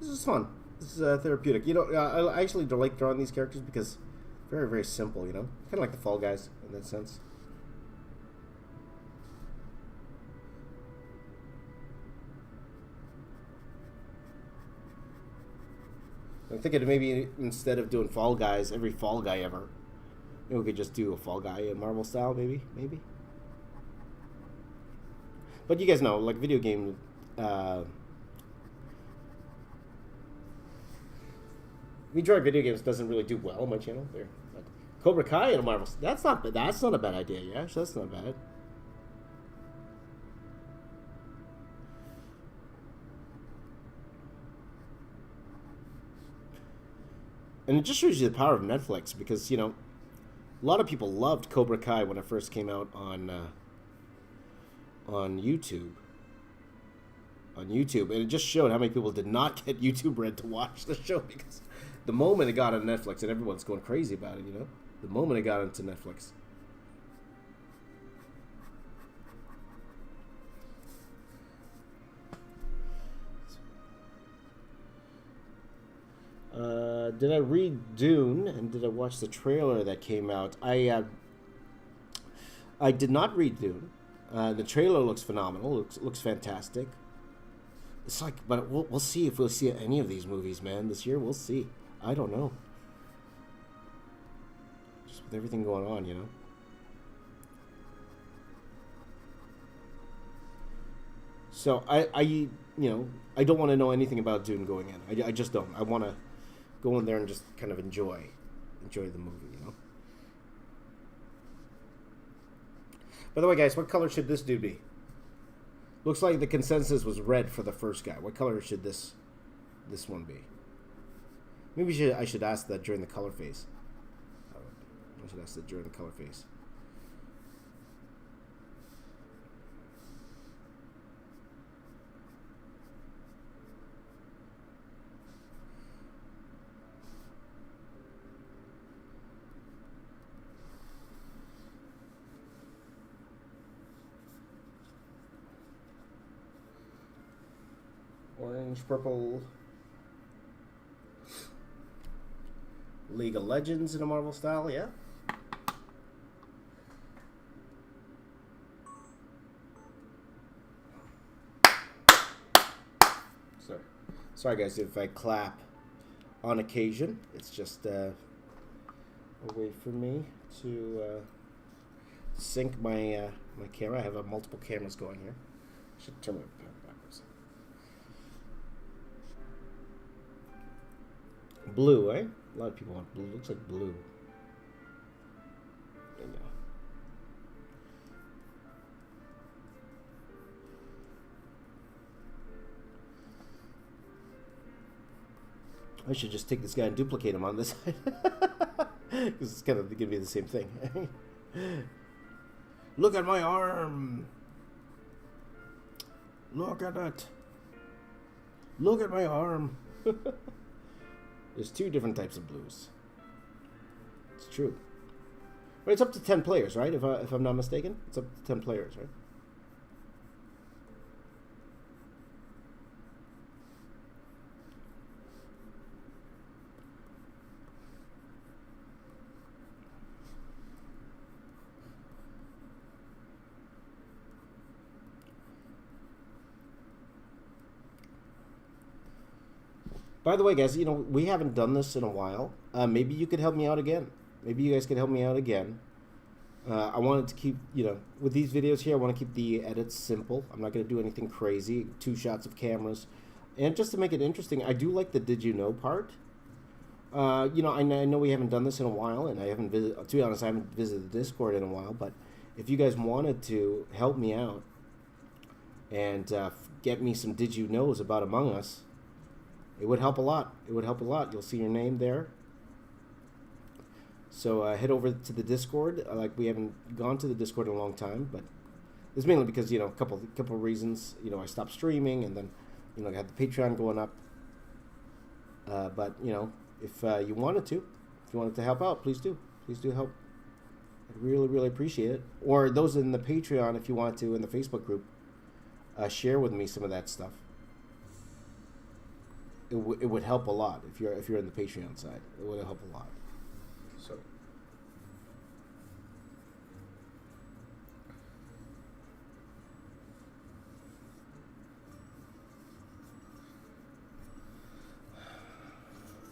S1: This is fun. This is therapeutic. You know, I actually like drawing these characters because very, very simple, you know? Kind of like the Fall Guys in that sense. I'm thinking maybe instead of doing Fall Guys, every Fall Guy ever, maybe we could just do a Fall Guy in Marvel style, maybe? But you guys know, like video game... me drawing video games doesn't really do well on my channel there. But Cobra Kai and Marvel, that's not a bad idea, yeah. That's not bad. And it just shows you the power of Netflix, because, you know, a lot of people loved Cobra Kai when it first came out on YouTube. And it just showed how many people did not get YouTube Red to watch the show, because the moment it got on Netflix, and everyone's going crazy about it, you know? The moment it got into Netflix. Did I read Dune, and did I watch the trailer that came out? I did not read Dune. The trailer looks phenomenal. Looks fantastic. It's like, but we'll see if we'll see any of these movies, man, this year. We'll see. I don't know. Just with everything going on, you know. So I don't want to know anything about Dune going in. I just don't. I want to go in there and just kind of enjoy the movie, you know. By the way, guys, what color should this dude be? Looks like the consensus was red for the first guy. What color should this one be? Maybe I should ask that during the color phase. I should ask that during the color phase. Orange, purple. League of Legends in a Marvel style, yeah. Sorry guys if I clap on occasion. It's just a way for me to sync my my camera. I have multiple cameras going here. I should turn my pen backwards. Blue, eh? A lot of people want blue. Looks like blue. There you go. I should just take this guy and duplicate him on this side. Because it's kind of going to be the same thing. Look at my arm. Look at it. Look at my arm. There's 2 different types of blues. It's true. But it's up to 10 players, right? If I'm not mistaken. It's up to 10 players, right? By the way, guys, you know, we haven't done this in a while. Maybe you could help me out again. Maybe you guys could help me out again. I wanted to keep, you know, with these videos here, I want to keep the edits simple. I'm not going to do anything crazy. 2 shots of cameras. And just to make it interesting, I do like the did you know part. You know, I know we haven't done this in a while, and I haven't visited, to be honest, I haven't visited the Discord in a while, but if you guys wanted to help me out and get me some did you knows about Among Us, it would help a lot. It would help a lot. You'll see your name there. So head over to the Discord. Like, we haven't gone to the Discord in a long time, but it's mainly because, you know, a couple of reasons. You know, I stopped streaming, and then, you know, I had the Patreon going up. But, you know, if you wanted to help out, please do. Please do help. I'd really, really appreciate it. Or those in the Patreon, if you want to, in the Facebook group, share with me some of that stuff. It would help a lot if you're in the Patreon side. It would help a lot. So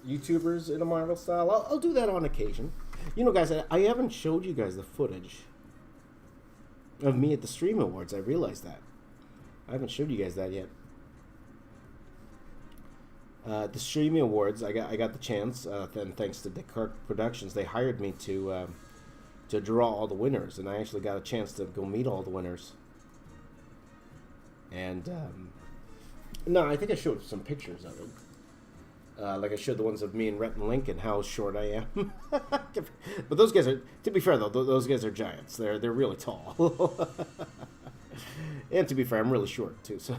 S1: YouTubers in a Marvel style, I'll do that on occasion. You know, guys, I haven't showed you guys the footage of me at the Stream Awards. I realized that. I haven't showed you guys that yet. The Streaming Awards, I got the chance, and thanks to Dick Kirk Productions, they hired me to draw all the winners, and I actually got a chance to go meet all the winners. And no, I think I showed some pictures of it. Like I showed the ones of me and Rhett and Link and how short I am. But those guys are, to be fair though, those guys are giants. They're really tall. And to be fair, I'm really short too. So.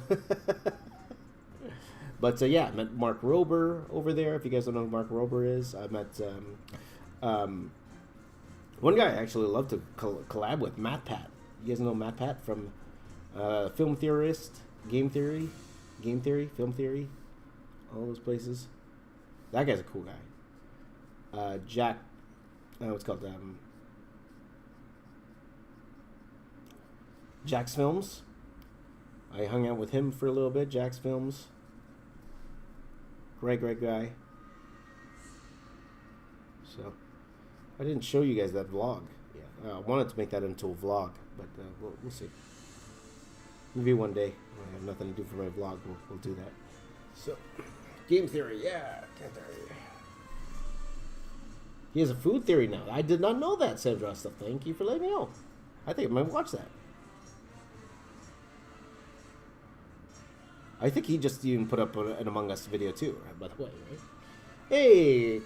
S1: But yeah, I met Mark Rober over there. If you guys don't know who Mark Rober is, I met one guy I actually love to collab with, Matt Pat. You guys know Matt Pat from Film Theorist, Game Theory, Film Theory, all those places. That guy's a cool guy. Jack, what's called Jack's Films. I hung out with him for a little bit. Jack's Films. Great guy. So, I didn't show you guys that vlog. Yeah, I wanted to make that into a vlog, but we'll see. Maybe one day when I have nothing to do for my vlog, we'll do that. So, Game Theory, yeah, Game Theory. He has a food theory now. I did not know that, Sandra. So thank you for letting me know. I think I might watch that. I think he just even put up an Among Us video too, by the way, right? Hey,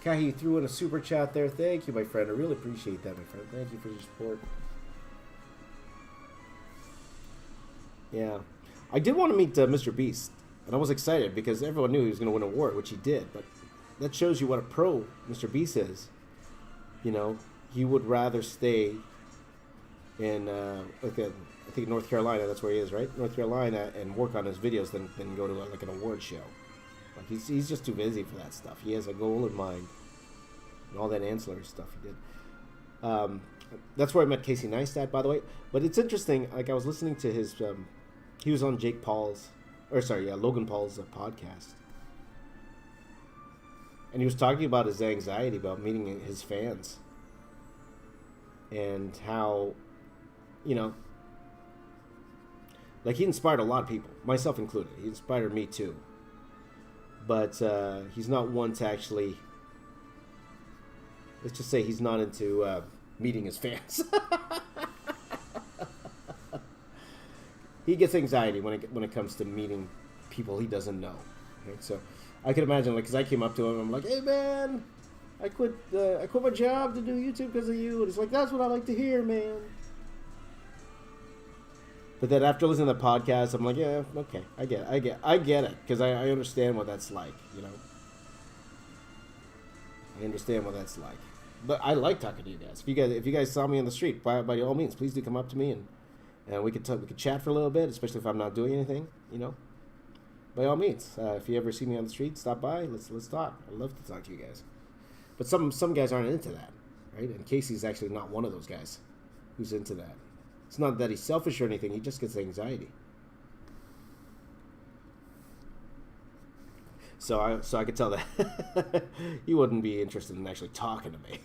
S1: Kahi threw in a super chat there. Thank you, my friend. I really appreciate that, my friend. Thank you for your support. Yeah. I did want to meet Mr. Beast, and I was excited because everyone knew he was going to win an award, which he did, but that shows you what a pro Mr. Beast is. You know, he would rather stay in I think North Carolina. That's where he is, right? North Carolina, and work on his videos than go to like an award show. Like he's just too busy for that stuff. He has a goal in mind, and all that ancillary stuff he did. That's where I met Casey Neistat, by the way. But it's interesting. Like I was listening to his, he was on Logan Paul's podcast, and he was talking about his anxiety about meeting his fans, and how, you know, like he inspired a lot of people, myself included. He inspired me too. But he's not one to actually, let's just say he's not into meeting his fans. He gets anxiety when it comes to meeting people he doesn't know. Right? So I can imagine, like, because I came up to him, I'm like, "Hey man, I quit my job to do YouTube because of you," and he's like, "That's what I like to hear, man." But then after listening to the podcast, I'm like, "Yeah, okay, I get it, because I understand what that's like, you know. I understand what that's like." But I like talking to you guys. If you guys saw me on the street, by all means, please do come up to me and we could chat for a little bit, especially if I'm not doing anything, you know. By all means, if you ever see me on the street, stop by. Let's talk. I'd love to talk to you guys. But some guys aren't into that, right? And Casey's actually not one of those guys who's into that. It's not that he's selfish or anything. He just gets anxiety. So I could tell that he wouldn't be interested in actually talking to me.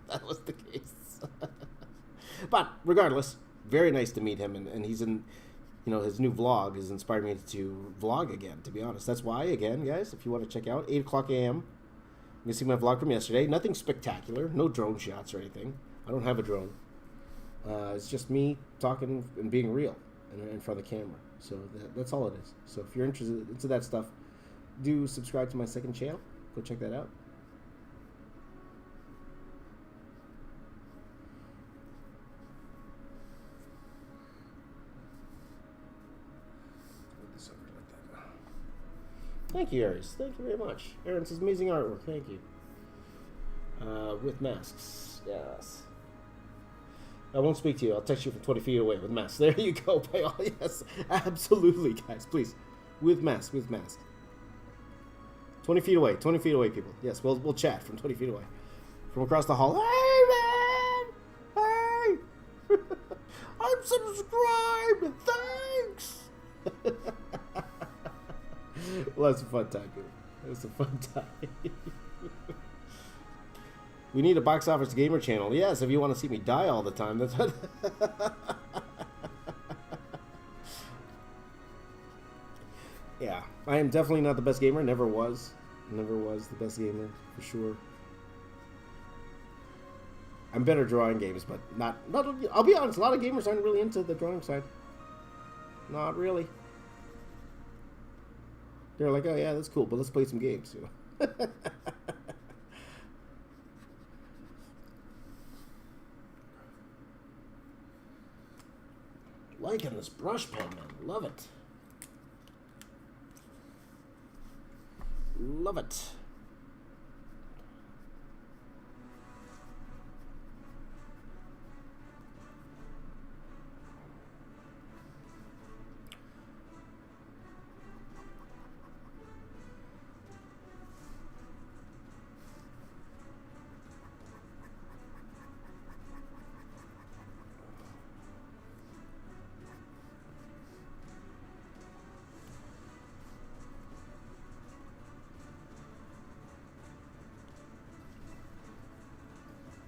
S1: That was the case. But regardless, very nice to meet him, and he's in, you know, his new vlog has inspired me to vlog again, to be honest. That's why, again, guys, if you want to check out 8 o'clock a.m., you can see my vlog from yesterday. Nothing spectacular, no drone shots or anything. I don't have a drone. It's just me talking and being real in front of the camera. So that's all it is. So if you're interested into that stuff, do subscribe to my second channel. Go check that out. Thank you, Aries. Thank you very much. Aaron says amazing artwork. Thank you. With masks. Yes. I won't speak to you. I'll text you from 20 feet away with masks. There you go. Yes, absolutely, guys. Please, with masks. 20 feet away. 20 feet away, people. Yes, we'll chat from 20 feet away, from across the hall. Hey, man. Hey, I'm subscribed. Thanks. Well, that's a fun time, dude. That's a fun time. We need a box office gamer channel. Yes, if you want to see me die all the time, that's what. Yeah, I am definitely not the best gamer. Never was the best gamer, for sure. I'm better drawing games, but not. I'll be honest. A lot of gamers aren't really into the drawing side. Not really. They're like, "Oh yeah, that's cool, but let's play some games," you know. Liking this brush pen, man. Love it. Love it.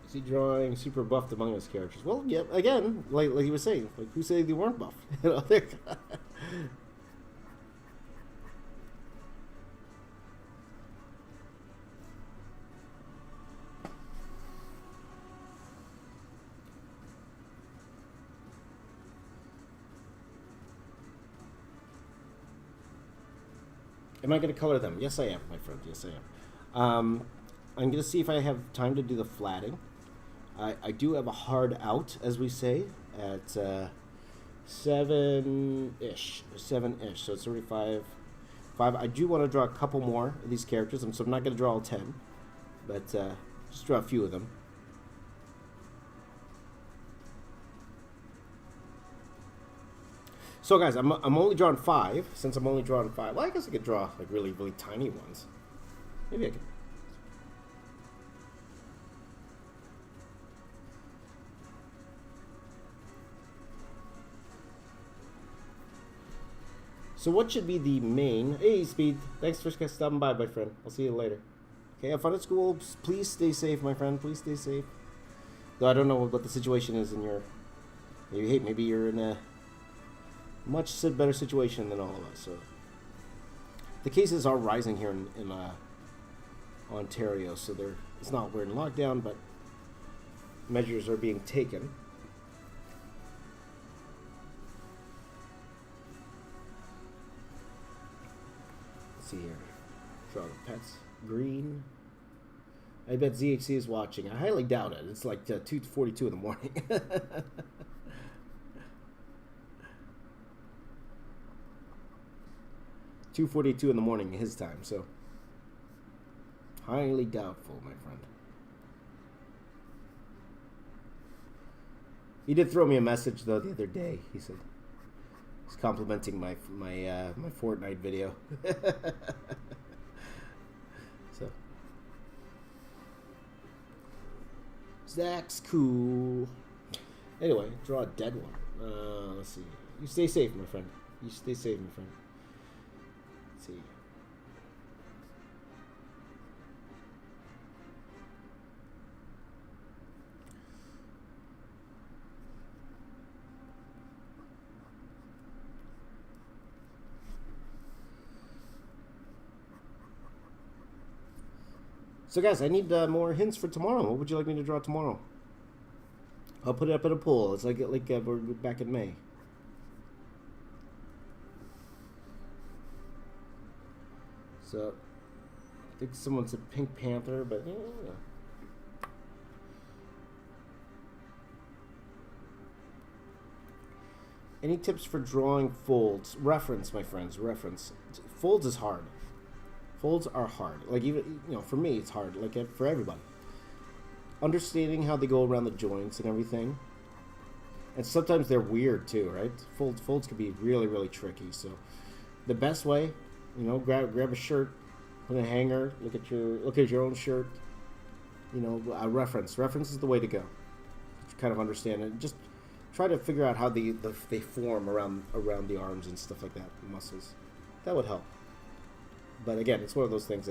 S1: Is he drawing super buffed Among Us characters? Well, yeah, again, like he was saying, like, who said they weren't buff? You know, they're... Am I going to color them? Yes, I am, my friend. Yes, I am. I'm going to see if I have time to do the flatting. I do have a hard out, as we say, at 7-ish. So it's 35. 5. I do want to draw a couple more of these characters, so I'm not going to draw all 10, but just draw a few of them. So guys, I'm only drawing 5. Since I'm only drawing 5, well, I guess I could draw like really, really tiny ones. Maybe I could. So what should be the main... Hey, Speed. Thanks for stopping by, my friend. I'll see you later. Okay, have fun at school. Please stay safe, my friend. Please stay safe. Though I don't know what the situation is in your... Maybe you're in a much better situation than all of us. So the cases are rising here in Ontario, so it's not we're in lockdown, but measures are being taken. Let's see here. Draw the pets. Green. I bet ZHC is watching. I highly doubt it. It's like 2:42 in the morning. 2:42 in the morning his time, so highly doubtful, my friend. He did throw me a message though the other day. He said he's complimenting my Fortnite video. So Zach's cool. Anyway, draw a dead one. Let's see. You stay safe, my friend. You stay safe, my friend. Let's see. So guys, I need more hints for tomorrow. What would you like me to draw tomorrow? I'll put it up at a poll. It's like we're back in May. So, I think someone said Pink Panther, but yeah. Any tips for drawing folds? Reference, my friends, reference. Folds is hard. Folds are hard. Like, even, for me, it's hard. Like, for everybody. Understanding how they go around the joints and everything. And sometimes they're weird, too, right? Folds can be really, really tricky. So, the best way, grab a shirt, put a hanger, look at your own shirt. Reference. Reference is the way to go. To kind of understand it. Just try to figure out how they form around the arms and stuff like that, the muscles. That would help. But again, it's one of those things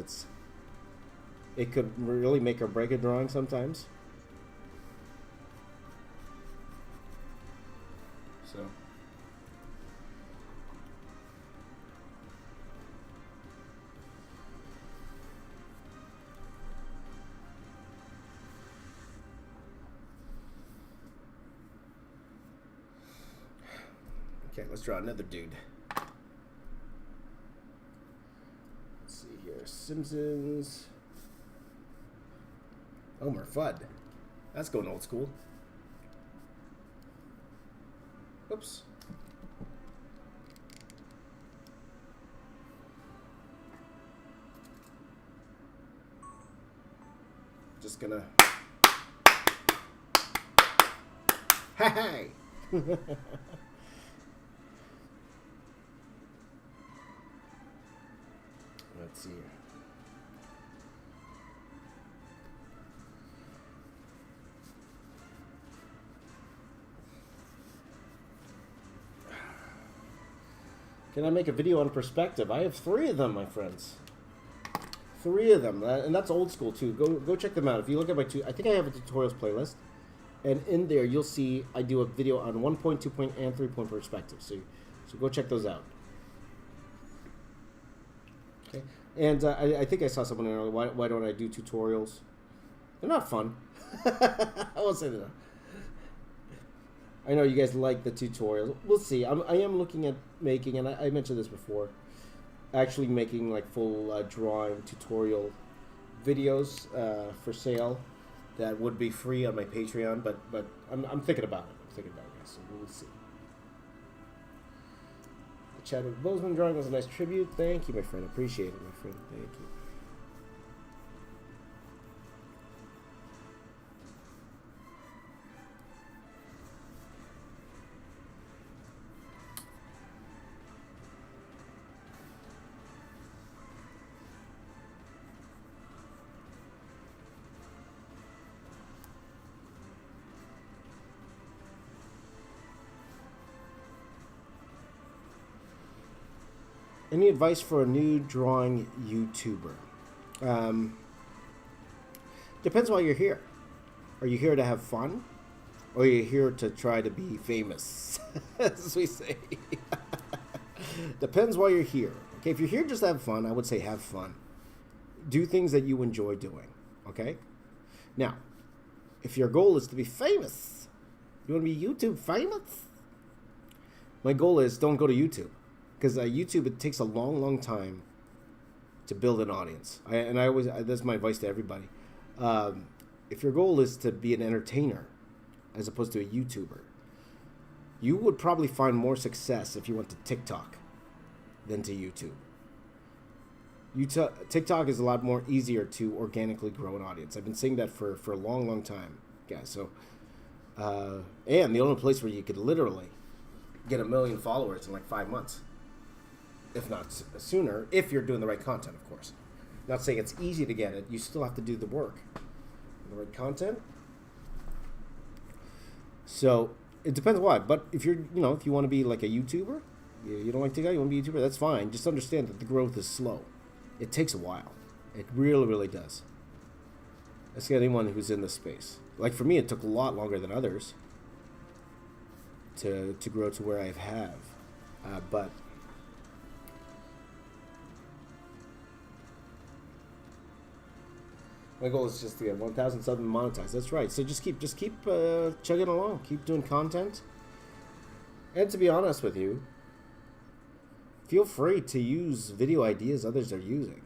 S1: it could really make or break a drawing sometimes. So. Okay, let's draw another dude. Simpsons. Elmer Fudd. That's going old school. Oops. Just gonna. Hey! Let's see here. Can I make a video on perspective? I have 3 of them, my friends. 3 of them, and that's old school too. Go check them out. If you look at my I think I have a tutorials playlist, and in there you'll see I do a video on 1 point, 2 point, and 3 point perspective. So go check those out. Okay, and I think I saw someone earlier. Why don't I do tutorials? They're not fun. I won't say that. I know you guys like the tutorials. We'll see. I am looking at making, and I mentioned this before, actually making like full drawing tutorial videos for sale that would be free on my Patreon. But I'm thinking about it. I'm thinking about it, guys. So we'll see. The Chadwick Boseman drawing was a nice tribute. Thank you, my friend. Appreciate it, my friend. Thank you. Any advice for a new drawing YouTuber? Depends why you're here. Are you here to have fun? Or are you here to try to be famous? As we say. Depends why you're here. Okay, if you're here just to have fun, I would say have fun. Do things that you enjoy doing. Okay? Now, if your goal is to be famous, you want to be YouTube famous? My goal is don't go to YouTube. Because YouTube, it takes a long, long time to build an audience. That's my advice to everybody. If your goal is to be an entertainer as opposed to a YouTuber, you would probably find more success if you went to TikTok than to YouTube. TikTok is a lot more easier to organically grow an audience. I've been saying that for a long, long time, guys. So, and the only place where you could literally get 1 million followers in like 5 months. If not sooner, if you're doing the right content, of course. Not saying it's easy to get it. You still have to do the work. The right content. So, it depends why. But if you're, if you want to be like a YouTuber, you don't like TikTok, you want to be a YouTuber, that's fine. Just understand that the growth is slow. It takes a while. It really, really does. Ask anyone who's in this space. Like for me, it took a lot longer than others to grow to where I have. But my goal is just to get 1,000 subs and monetize. That's right. So just keep chugging along. Keep doing content. And to be honest with you, feel free to use video ideas others are using.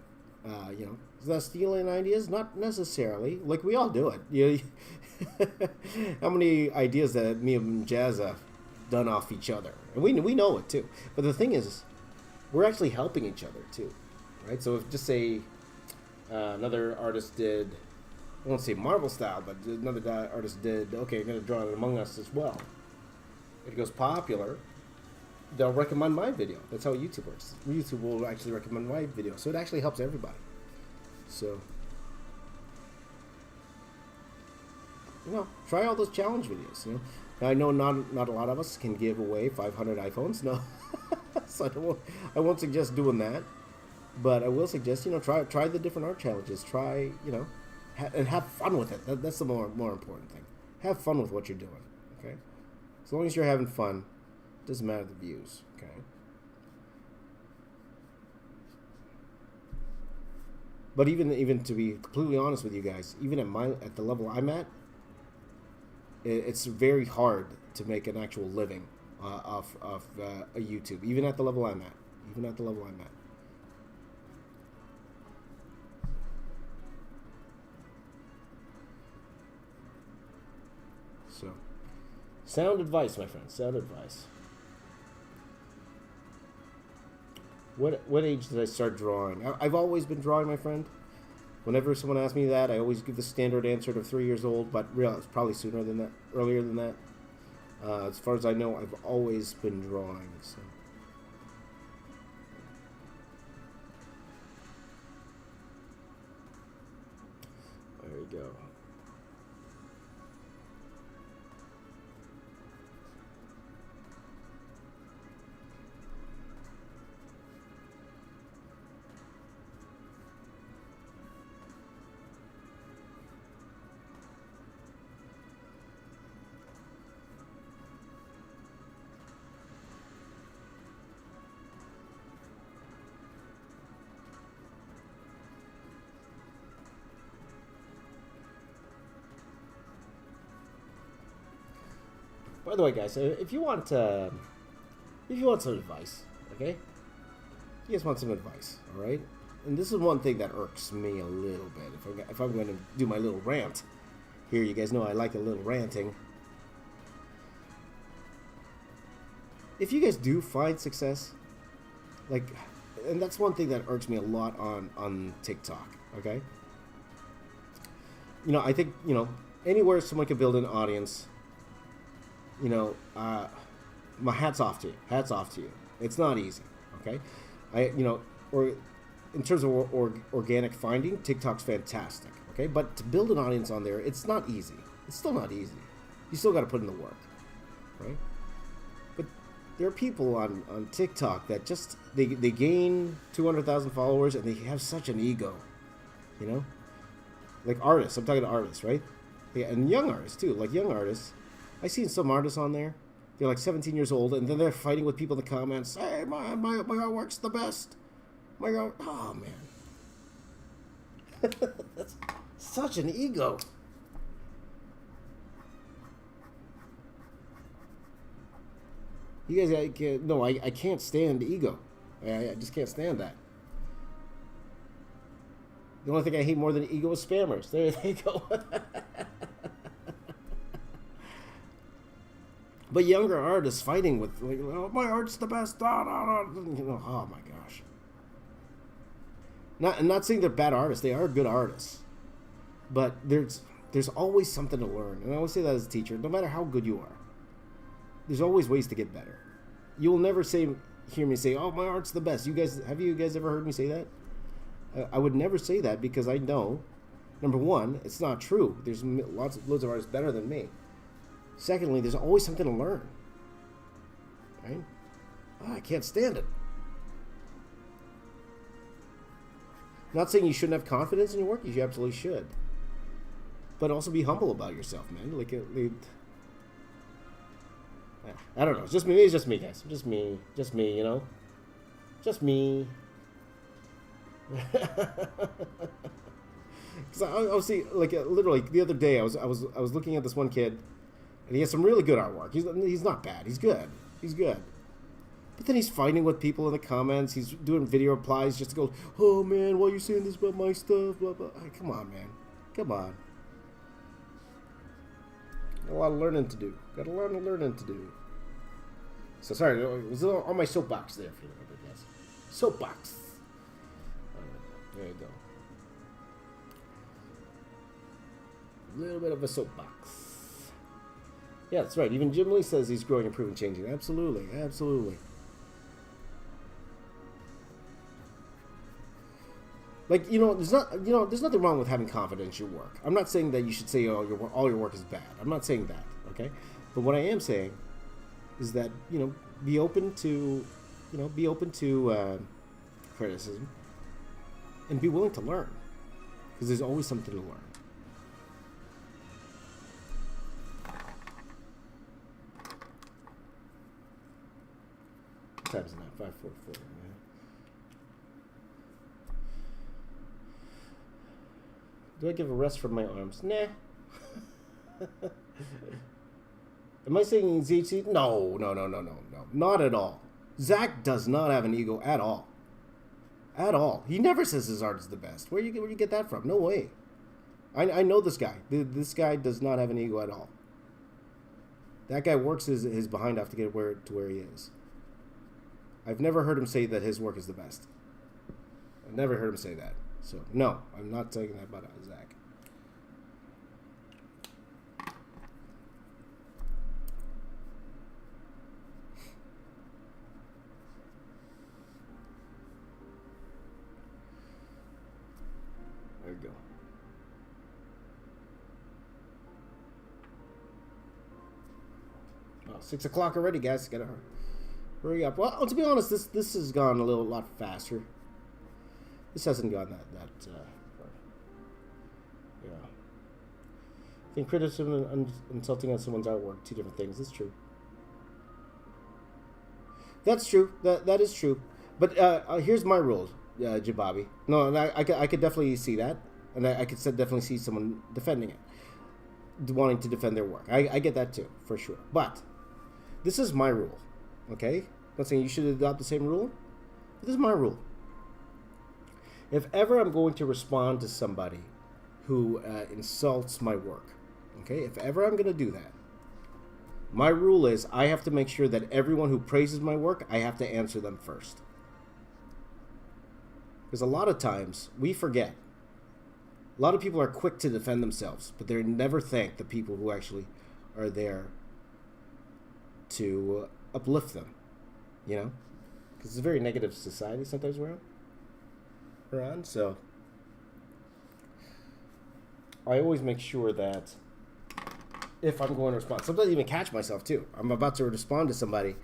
S1: Is that stealing ideas? Not necessarily. Like we all do it. How many ideas that me and Jazz have done off each other, and we know it too. But the thing is, we're actually helping each other too, right? So if just say another artist did, I won't say Marvel style, but another artist did, okay, I'm going to draw it Among Us as well. If it goes popular, they'll recommend my video. That's how YouTube works. YouTube will actually recommend my video. So it actually helps everybody. So, try all those challenge videos. Now, I know not a lot of us can give away 500 iPhones. No. So I won't suggest doing that. But I will suggest, try the different art challenges. Try, and have fun with it. That's the more important thing. Have fun with what you're doing, okay? As long as you're having fun, it doesn't matter the views, okay? But even to be completely honest with you guys, even at the level I'm at, it's very hard to make an actual living off a YouTube. Even at the level I'm at. So, sound advice, my friend. Sound advice. What age did I start drawing? I've always been drawing, my friend. Whenever someone asks me that, I always give the standard answer of 3 years old, but it's probably earlier than that. As far as I know, I've always been drawing. So. There you go. By the way, guys, if you want some advice, okay? You guys want some advice, all right? And this is one thing that irks me a little bit. If I'm going to do my little rant here, you guys know I like a little ranting. If you guys do find success, and that's one thing that irks me a lot on TikTok, okay? I think, anywhere someone can build an audience, my hat's off to you. Hats off to you. It's not easy, okay? Or in terms of organic finding, TikTok's fantastic, okay? But to build an audience on there, it's not easy. It's still not easy. You still got to put in the work, right? But there are people on TikTok that just they gain 200,000 followers and they have such an ego, you know, like artists. I'm talking to artists, right? Yeah, and young artists too. Like young artists, I've seen some artists on there. They're like 17 years old, and then they're fighting with people in the comments. Hey, my artwork's the best. My art, oh man, that's such an ego. You guys, I can't stand ego. I just can't stand that. The only thing I hate more than ego is spammers. There they go. But younger artists fighting with, like, oh, my art's the best. You know, oh my gosh. I'm not saying they're bad artists. They are good artists. But there's always something to learn. And I always say that as a teacher. No matter how good you are, there's always ways to get better. You will never hear me say, "Oh, my art's the best." Have you guys ever heard me say that? I would never say that because I know, number one, it's not true. There's loads of artists better than me. Secondly, there's always something to learn. Right? Oh, I can't stand it. Not saying you shouldn't have confidence in your work. You absolutely should. But also be humble about yourself, man. I don't know. It's just me. It's just me, guys. Just me, you know? Just me. Because I was see, like, literally, the other day, I was looking at this one kid, and he has some really good artwork. He's not bad. He's good. He's good. But then he's fighting with people in the comments. He's doing video replies just to go, "Oh, man, why are you saying this about my stuff?" Blah, blah. Hey, come on, man. Come on. Got a lot of learning to do. So, sorry, it was on my soapbox there, if you remember, guys. Soapbox. There you go. A little bit of a soapbox. Yeah, that's right. Even Jim Lee says he's growing, improving, changing. Absolutely. Absolutely. Like, there's nothing wrong with having confidence in your work. I'm not saying that you should say all your work is bad. I'm not saying that, okay? But what I am saying is that, be open to criticism and be willing to learn, because there's always something to learn. What time is it now? 5:44. Man. Do I give a rest from my arms? Nah. Am I saying ZHC? No. Not at all. Zach does not have an ego at all. At all. He never says his art is the best. Where you get that from? No way. I know this guy. This guy does not have an ego at all. That guy works his behind off to get to where he is. I've never heard him say that his work is the best. I've never heard him say that. So, no, I'm not saying that about Zach. There you go. Oh, 6 o'clock already, guys. Gotta hurry up. Well, to be honest, this has gone a lot faster. This hasn't gone that far. Yeah. I think criticism and insulting on someone's artwork, two different things. It's true. That's true. That is true. But here's my rule, Jababi. No, I could definitely see that, and I could definitely see someone defending it, wanting to defend their work. I get that too, for sure. But this is my rule. Okay, I'm not saying you should adopt the same rule. But this is my rule. If ever I'm going to respond to somebody who insults my work, okay, if ever I'm going to do that, my rule is I have to make sure that everyone who praises my work, I have to answer them first. Because a lot of times we forget. A lot of people are quick to defend themselves, but they never thank the people who actually are there to uplift them, Because it's a very negative society sometimes we're on. So I always make sure that if I'm going to respond, sometimes I even catch myself too. I'm about to respond to somebody,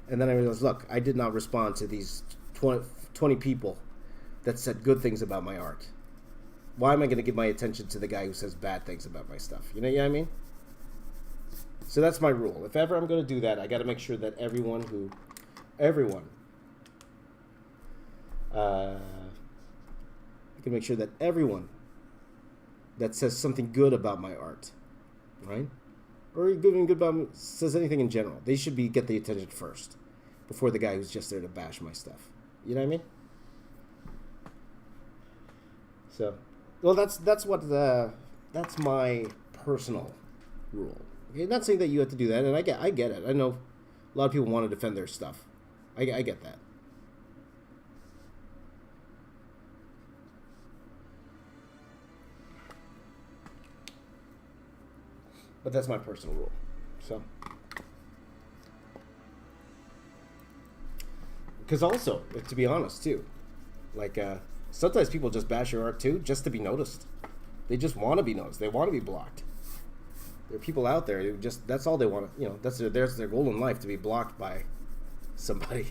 S1: And then I realized, look, I did not respond to these 20 people that said good things about my art. Why am I going to give my attention to the guy who says bad things about my stuff? You know what I mean? So that's my rule. If ever I'm going to do that, I got to make sure that everyone, I can make sure that everyone that says something good about my art, right? Or even good about me, says anything in general, they should get the attention first, before the guy who's just there to bash my stuff. You know what I mean? So, well, that's my personal rule. Okay, not saying that you have to do that, and I get it. I know a lot of people want to defend their stuff. I get that. But that's my personal rule. So, because also, to be honest too, like sometimes people just bash your art too, just to be noticed. They just want to be noticed. They want to be blocked. There are people out there who that's all they want to, that's their goal in life, to be blocked by somebody.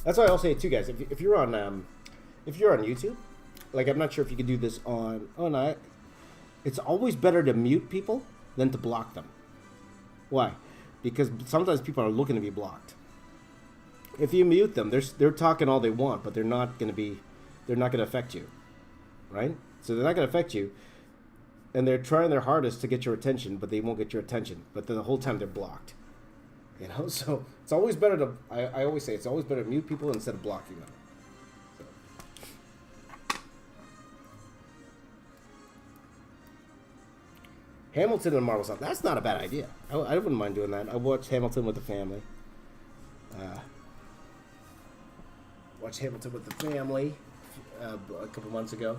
S1: That's why I'll say it too, guys. If you're on YouTube, like, I'm not sure if you can do this on. Oh no, it's always better to mute people than to block them. Why? Because sometimes people are looking to be blocked. If you mute them, they're talking all they want, but they're not going to affect you, right? So they're not going to affect you, and they're trying their hardest to get your attention, but they won't get your attention. But the whole time they're blocked. So it's always better to, I always say, it's always better to mute people instead of blocking them. So. Hamilton and Marvel stuff, that's not a bad idea. I wouldn't mind doing that. I watched Hamilton with the family. Watched Hamilton with the family a couple months ago.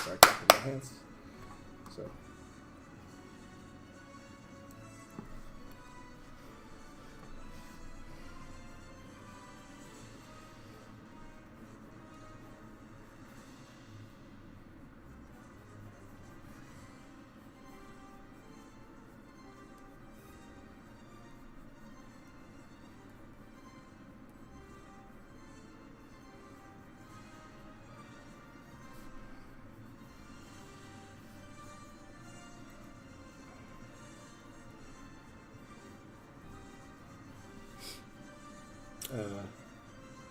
S1: Sorry, tapping my hands. So.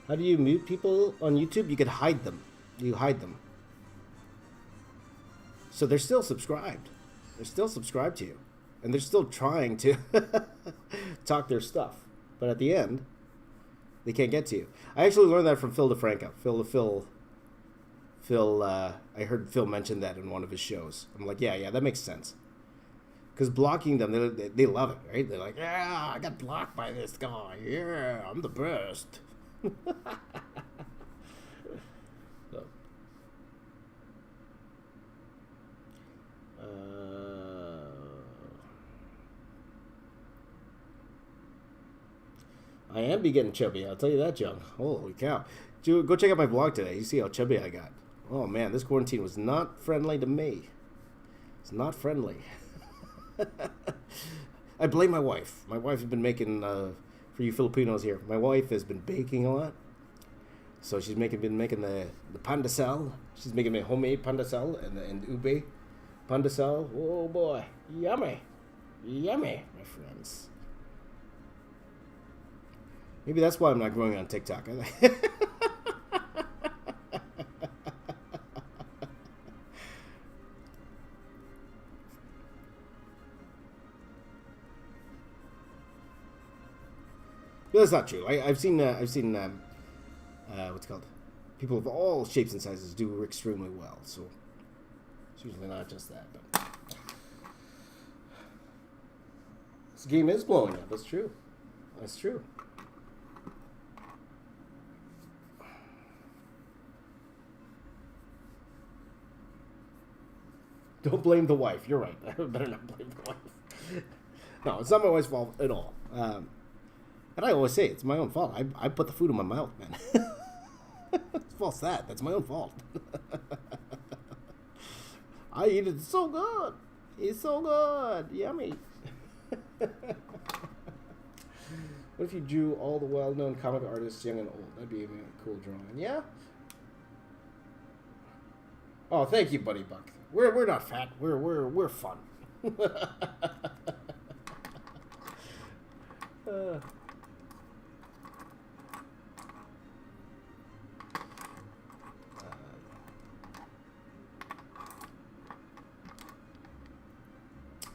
S1: How do you mute people on YouTube? You could hide them. You hide them. So they're still subscribed. They're still subscribed to you. And they're still trying to talk their stuff. But at the end, they can't get to you. I actually learned that from Phil DeFranco. I heard Phil mention that in one of his shows. I'm like, yeah, that makes sense. Because blocking them, they love it, right? They're like, yeah, I got blocked by this guy. Yeah, I'm the best. So. I am getting chubby, I'll tell you that, Jung. Holy cow. Go check out my blog today. You see how chubby I got. Oh, man, this quarantine was not friendly to me. It's not friendly. I blame my wife. My wife has been making, for you Filipinos here, my wife has been baking a lot. So she's been making the pandesal. She's making me homemade pandesal and ube pandesal. Oh boy, yummy, my friends. Maybe that's why I'm not growing on TikTok. That's not true. I've seen what's it called? People of all shapes and sizes do extremely well. So it's usually not just that. But this game is blowing up. That's true. That's true. Don't blame the wife. You're right. I better not blame the wife. No, it's not my wife's fault at all. And I always say it's my own fault. I put the food in my mouth, man. It's false that. That's my own fault. I eat it so good. It's so good. Yummy. What if you drew all the well-known comic artists, young and old? That'd be a cool drawing. Yeah. Oh, thank you, Buddy Buck. We're not fat. We're fun.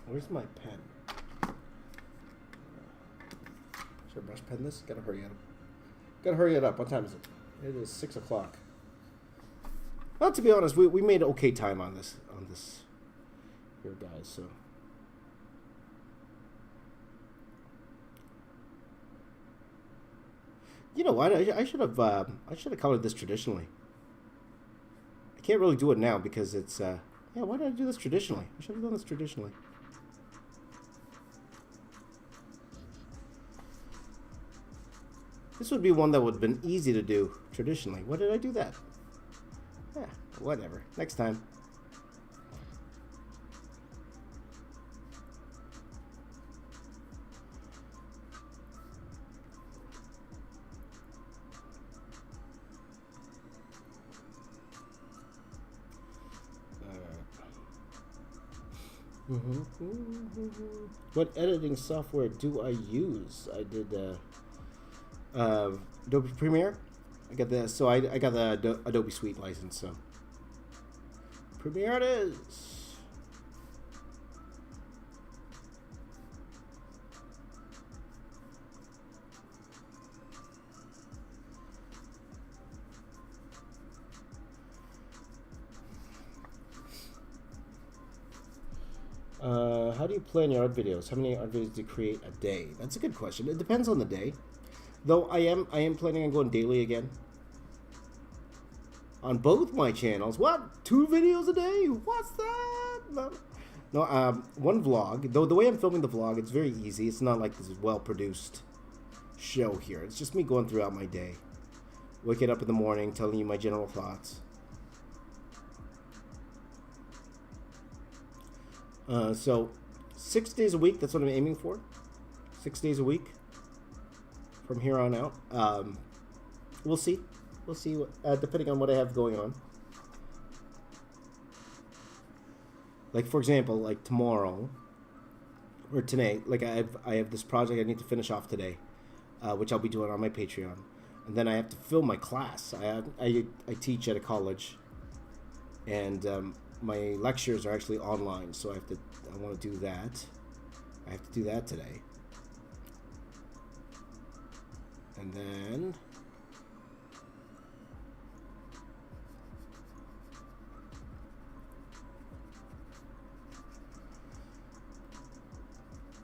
S1: Where's my pen? Should I brush pen this? Gotta hurry it up. Gotta hurry it up. What time is it? It is 6 o'clock. Well, to be honest, we made okay time on this here, guys. So. You know what? I should have colored this traditionally. I can't really do it now because it's yeah. Why did I do this traditionally? I should have done this traditionally. This would be one that would have been easy to do traditionally. Why did I do that? Yeah, whatever. Next time. What editing software do I use? I did Adobe Premiere. I got the I got the Adobe Suite license. So Premiere it is. How do you plan your art videos? How many art videos do you create a day? That's a good question. It depends on the day. Though I am planning on going daily again. On both my channels. What? 2 videos a day? What's that? No, one vlog. Though the way I'm filming the vlog, it's very easy. It's not like this well-produced show here. It's just me going throughout my day. Waking up in the morning, telling you my general thoughts. So 6 days a week, that's what I'm aiming for. 6 days a week from here on out. We'll see. We'll see, depending on what I have going on. Like, for example, like tomorrow, or today, like I have this project I need to finish off today, which I'll be doing on my Patreon. And then I have to film my class. I teach at a college, and my lectures are actually online, so I want to do that. I have to do that today. And then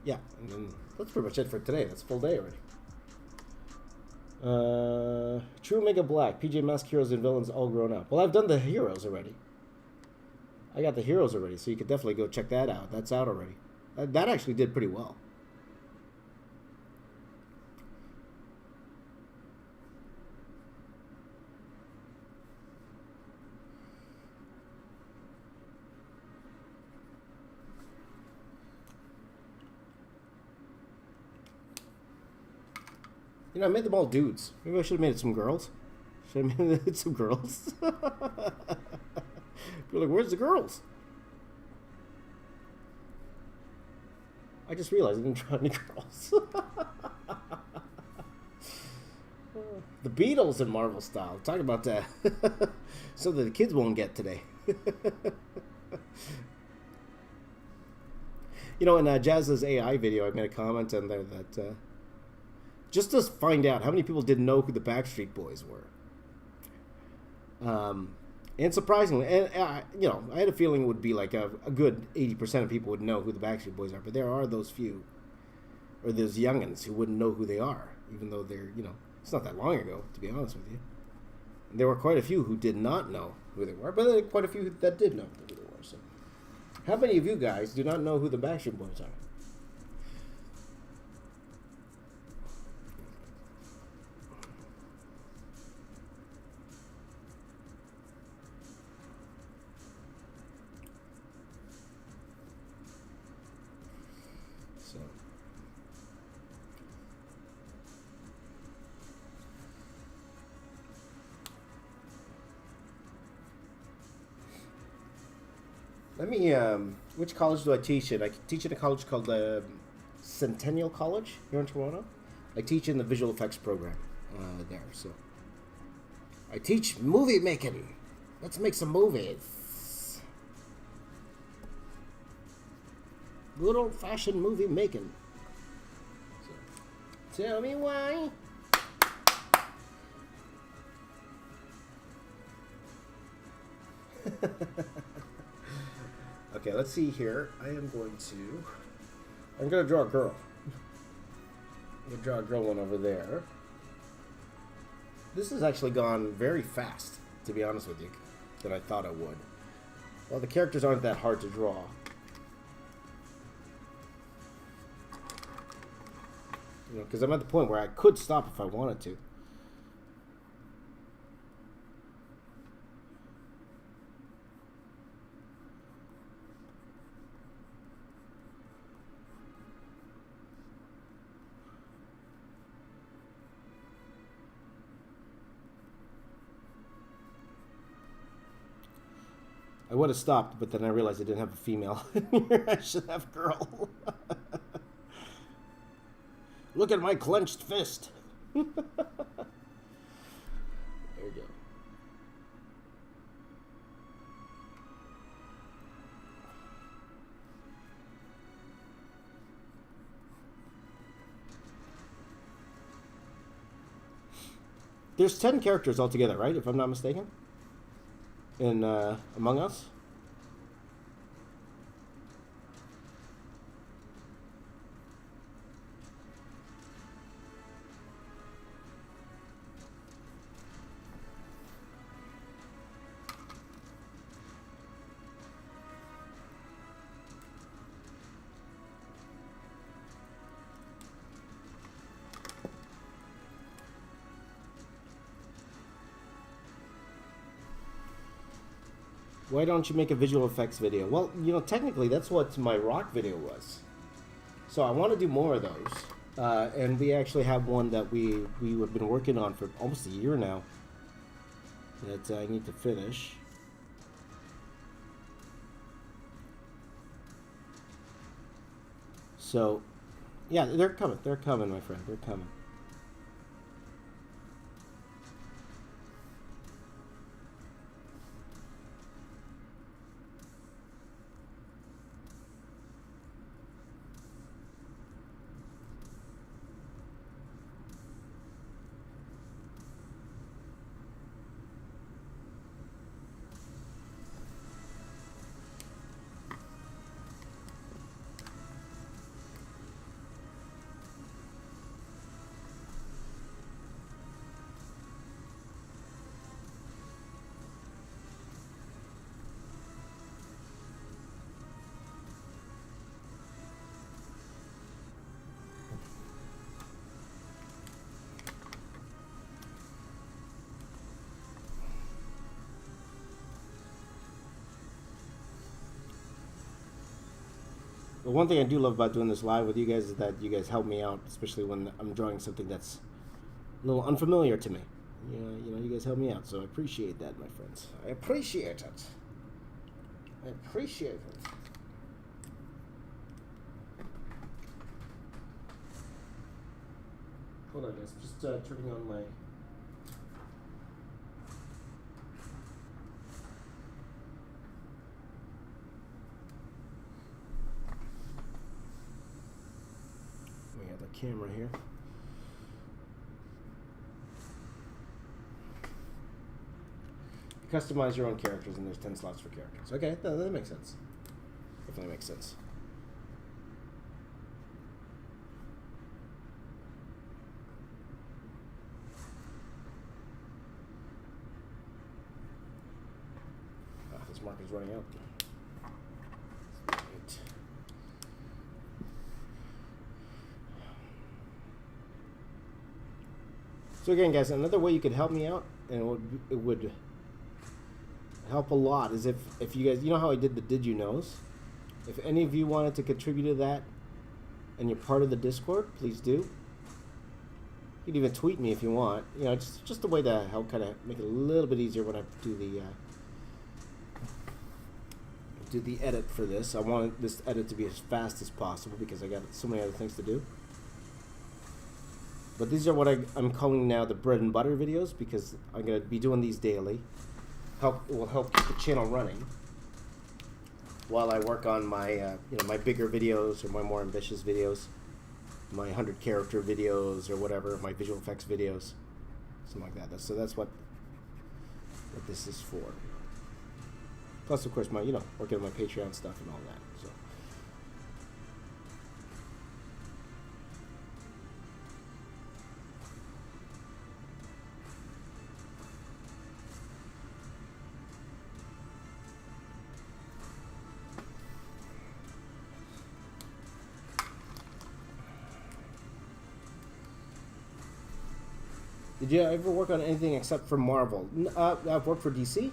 S1: yeah, and then that's pretty much it for today. That's a full day already. True Mega Black, PJ Masks, heroes and villains all grown up. Well, I've done the heroes already. I got the heroes already, so you could definitely go check that out. That's out already. That actually did pretty well. You know, I made them all dudes. Maybe I should have made it some girls. Should have made it some girls. You're like, where's the girls? I just realized I didn't draw any girls. The Beatles in Marvel style. Talk about that. So that the kids won't get today. You know, in Jazz's AI video, I made a comment on there that just to find out how many people didn't know who the Backstreet Boys were. And surprisingly, and you know, I had a feeling it would be like a good 80% of people would know who the Backstreet Boys are, but there are those few, or those youngins who wouldn't know who they are, even though they're, you know, it's not that long ago, to be honest with you. And there were quite a few who did not know who they were, but there were quite a few that did know who they were. So, how many of you guys do not know who the Backstreet Boys are? So. Let me, which college do I teach at? I teach at a college called the Centennial College here in Toronto. I teach in the visual effects program there, so. I teach movie making. Let's make some movies. Good old-fashioned movie making. So, tell me why. Okay, let's see here. I'm going to draw a girl. I'm going to draw a girl one over there. This has actually gone very fast, to be honest with you, than I thought it would. Well, the characters aren't that hard to draw. You know, because I'm at the point where I could stop if I wanted to. I would have stopped, but then I realized I didn't have a female. I should have girl. Look at my clenched fist. There you go. There's 10 characters altogether, right? If I'm not mistaken. In Among Us. Why don't you make a visual effects video? Well, you know, technically that's what my rock video was. So I want to do more of those. And we actually have one that we have been working on for almost a year now that I need to finish. So, yeah, they're coming. They're coming, my friend. They're coming. But one thing I do love about doing this live with you guys is that you guys help me out, especially when I'm drawing something that's a little unfamiliar to me. You know, you guys help me out, so I appreciate that, my friends. I appreciate it. I appreciate it. Hold on, guys. Just turning on my... We have the camera here. You customize your own characters, and there's 10 slots for characters. Okay, that makes sense. Definitely makes sense. This marker's running out. Right. So again, guys, another way you could help me out, and it would help a lot, is if you guys, you know how I did the Did You Knows? If any of you wanted to contribute to that, and you're part of the Discord, please do. You can even tweet me if you want. You know, it's just a way to help kind of make it a little bit easier when I do the edit for this. I want this edit to be as fast as possible because I got so many other things to do. But these are what I'm calling now the bread and butter videos because I'm going to be doing these daily. It will help keep the channel running while I work on my my bigger videos or my more ambitious videos, my 100 character videos or whatever, my visual effects videos, something like that. So that's what this is for. Plus, of course, my working on my Patreon stuff and all that. So. Did you ever work on anything except for Marvel? I've worked for DC.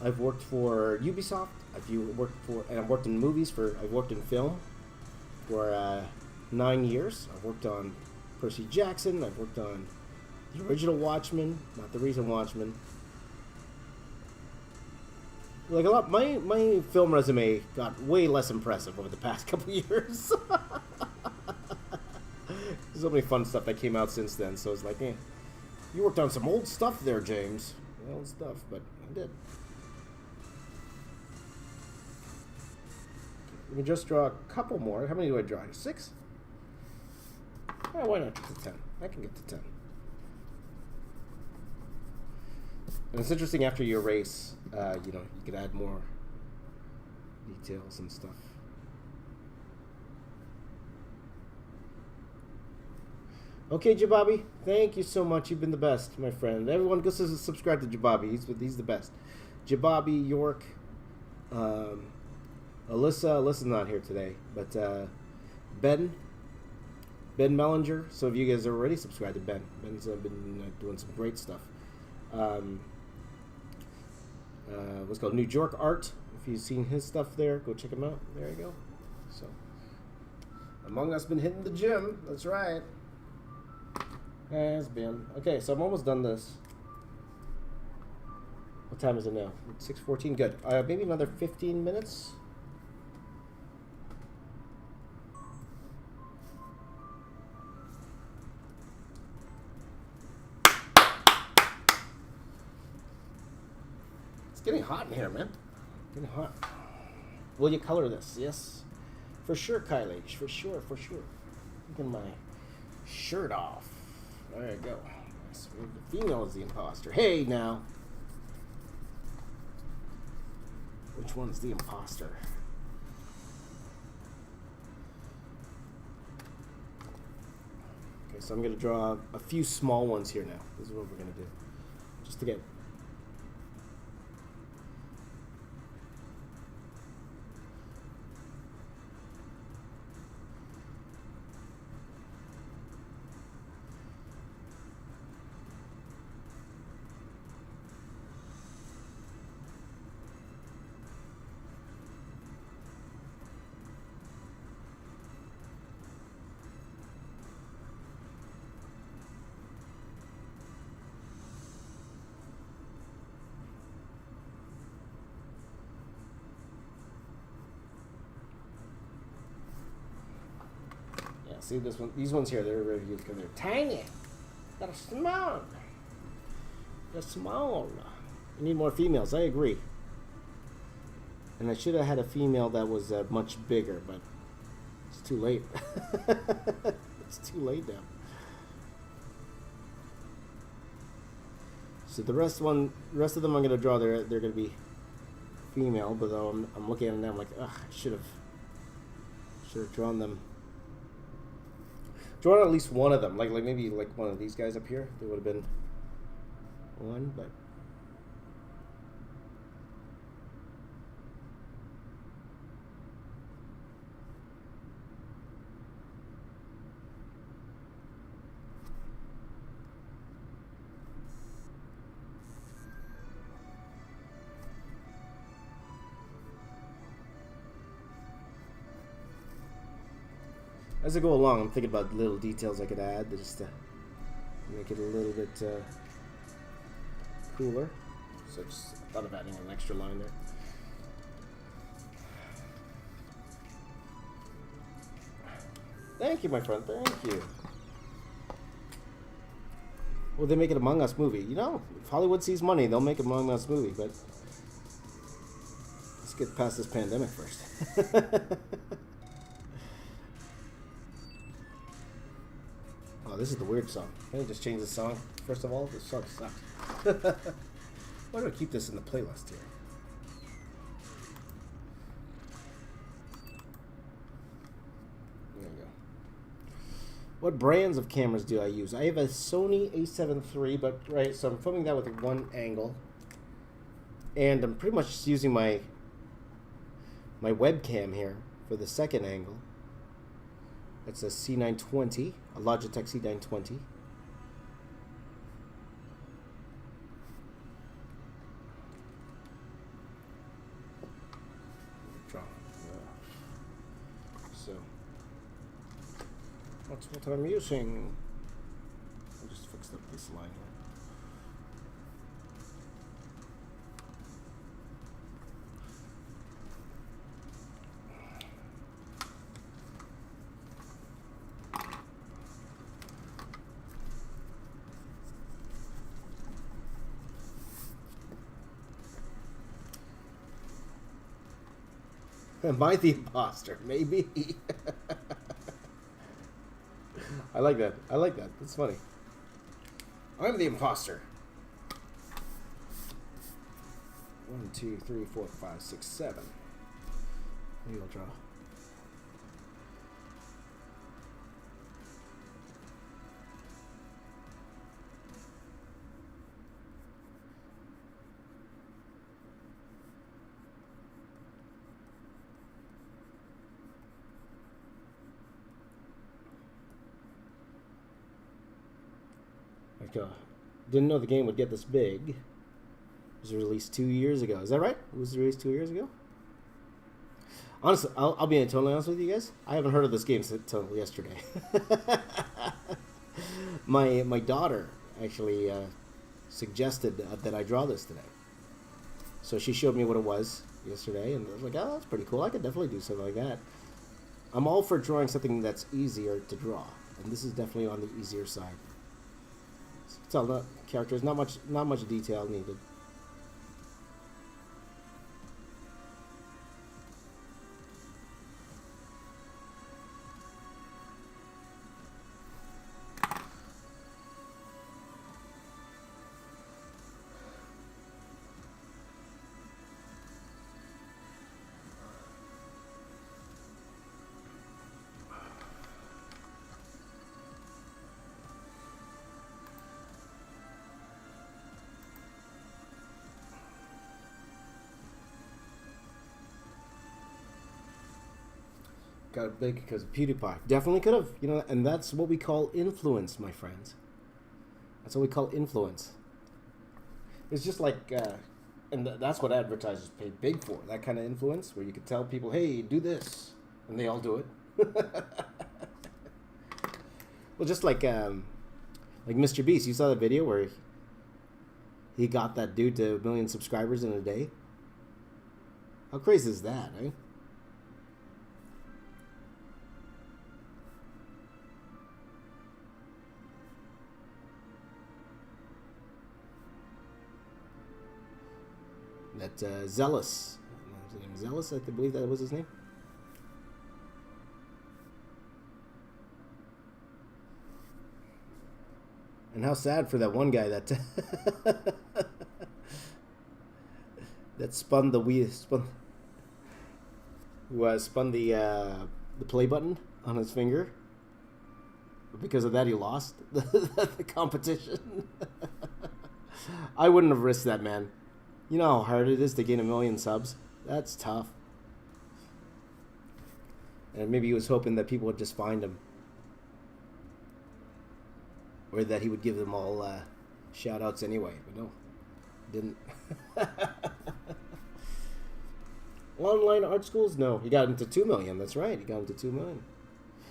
S1: I've worked for Ubisoft. I've worked in movies I've worked in film for 9 years. I've worked on Percy Jackson. I've worked on the original Watchmen, not the recent Watchmen. Like a lot, my film resume got way less impressive over the past couple years. There's so many fun stuff that came out since then. So it's like, you worked on some old stuff there, James. Old stuff, but I did. Let me just draw a couple more. How many do I draw? 6? Oh, why not get to 10? I can get to 10. And it's interesting after you erase, you could add more details and stuff. Okay, Jababi, thank you so much. You've been the best, my friend. Everyone go subscribe to Jababi. He's the best. Jababi, York, Alyssa's not here today, but Ben Mellinger. So if you guys are already subscribed to Ben, Ben's been doing some great stuff. What's called NewJork Art. If you've seen his stuff there, go check him out. There you go. So Among Us been hitting the gym. That's right. Has been. Okay, so I'm almost done this. What time is it now? It's 6:14. Good. Maybe another 15 minutes. It's getting hot in here, man. Getting hot. Will you color this? Yes. For sure, Kylie. For sure. Taking my shirt off. There you go. The female is the imposter. Hey, now. Which one's the imposter? Okay, so I'm going to draw a few small ones here now. This is what we're going to do. Just to get... See this one? These ones here, they're very cute because they're tiny. They're small. They're small. You need more females. I agree. And I should have had a female that was much bigger, but it's too late. It's too late now. So the rest of them I'm gonna draw. They're gonna be female, but though I'm looking at them now, I'm like, ugh, I should have drawn them. Drawn at least one of them, like maybe like one of these guys up here. There would have been one, but As I go along, I'm thinking about little details I could add just to make it a little bit cooler. So I just thought of adding an extra line there. Thank you, my friend. Thank you. Well, they make it Among Us movie. You know, if Hollywood sees money, they'll make Among Us movie, but let's get past this pandemic first. Oh, this is the weird song. Can I just change the song? First of all, this song sucks. Why do I keep this in the playlist here? There we go. What brands of cameras do I use? I have a Sony a7 III, but right, so I'm filming that with one angle, and I'm pretty much just using my webcam here for the second angle. It's a C920, a Logitech C920. So that's what I'm using. I just fixed up this line here. Am I the imposter? Maybe. I like that. I like that. That's funny. I'm the imposter. 1, 2, 3, 4, 5, 6, 7. Maybe I'll draw. Didn't know the game would get this big. It was released 2 years ago. Is that right? It was released 2 years ago? Honestly, I'll be totally honest with you guys. I haven't heard of this game until yesterday. My daughter actually suggested that I draw this today. So she showed me what it was yesterday, and I was like, oh, that's pretty cool. I could definitely do something like that. I'm all for drawing something that's easier to draw, and this is definitely on the easier side. Tell the characters, not much detail needed. Got it big because of PewDiePie. Definitely could have, you know, and that's what we call influence, my friends. That's what we call influence. It's just like, and that's what advertisers pay big for, that kind of influence, where you could tell people, hey, do this, and they all do it. Well, just like Mr. Beast, you saw the video where he got that dude to 1 million subscribers in a day? How crazy is that, eh? That Zealous, was his name Zealous? I believe that was his name. And how sad for that one guy that that spun the play button on his finger. Because of that, he lost the competition. I wouldn't have risked that, man. You know how hard it is to gain 1 million subs? That's tough. And maybe he was hoping that people would just find him. Or that he would give them all shout-outs anyway. But no, didn't. Online art schools? No. He got into 2 million. That's right. He got into 2 million.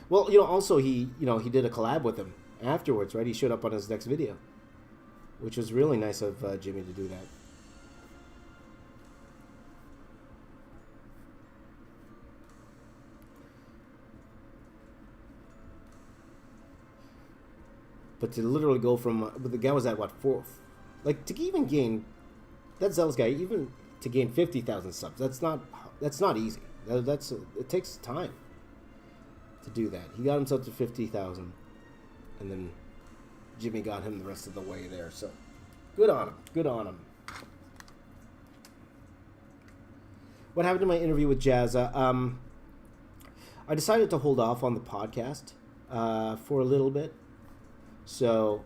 S1: Well, you know, also he did a collab with him afterwards, right? He showed up on his next video, which was really nice of Jimmy to do that. But to literally go from, but the guy was at what, 4th? Like, to even gain, that Zealous guy, even to gain 50,000 subs, that's not easy. It takes time to do that. He got himself to 50,000, and then Jimmy got him the rest of the way there. So, good on him. Good on him. What happened to my interview with Jazza? I decided to hold off on the podcast for a little bit. So,